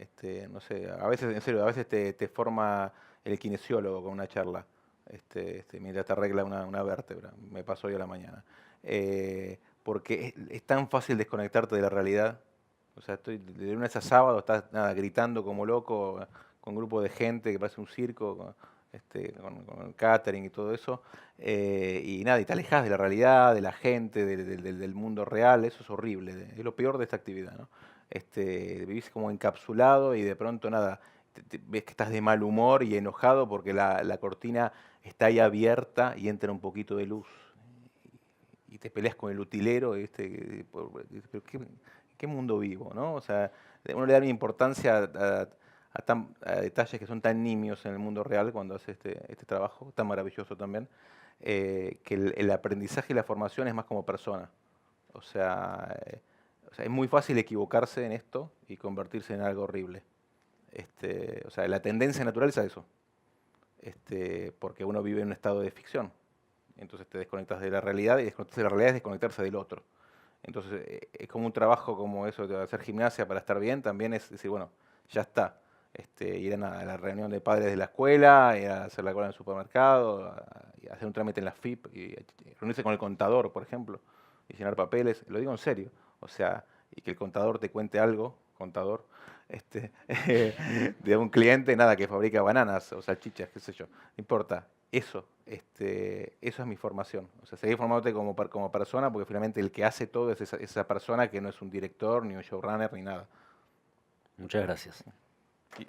No sé, a veces, en serio, a veces te forma el kinesiólogo con una charla, mientras te arregla una vértebra. Me pasó hoy a la mañana. Porque es tan fácil desconectarte de la realidad O sea, estoy de lunes a sábado, estás nada, gritando como loco, con un grupo de gente que parece un circo, con el catering y todo eso. Y nada, y te alejas de la realidad, de la gente, del mundo real. Eso es horrible, es lo peor de esta actividad, ¿no? Vivís como encapsulado y de pronto nada, ves que estás de mal humor y enojado porque la cortina está ahí abierta y entra un poquito de luz. Y te peleas con el utilero, pero ¿qué mundo vivo, no? O sea, uno le da una importancia a detalles que son tan nimios en el mundo real cuando hace este trabajo tan maravilloso también, que el aprendizaje y la formación es más como persona. O sea, es muy fácil equivocarse en esto y convertirse en algo horrible. O sea, la tendencia natural es a eso, porque uno vive en un estado de ficción. Entonces te desconectas de la realidad y desconectarse de la realidad es desconectarse del otro. Entonces es como un trabajo como eso de hacer gimnasia para estar bien, también es decir, bueno, ya está. Ir a la reunión de padres de la escuela, ir a hacer la cola en el supermercado, y hacer un trámite en la FIP, y reunirse con el contador, por ejemplo, y llenar papeles, lo digo en serio. O sea, y que el contador te cuente algo, contador, de un cliente, nada, que fabrica bananas o salchichas, qué sé yo, no importa. Eso es mi formación. O sea, seguir formándote como persona, porque finalmente el que hace todo es esa persona que no es un director, ni un showrunner, ni nada. Muchas gracias. Y-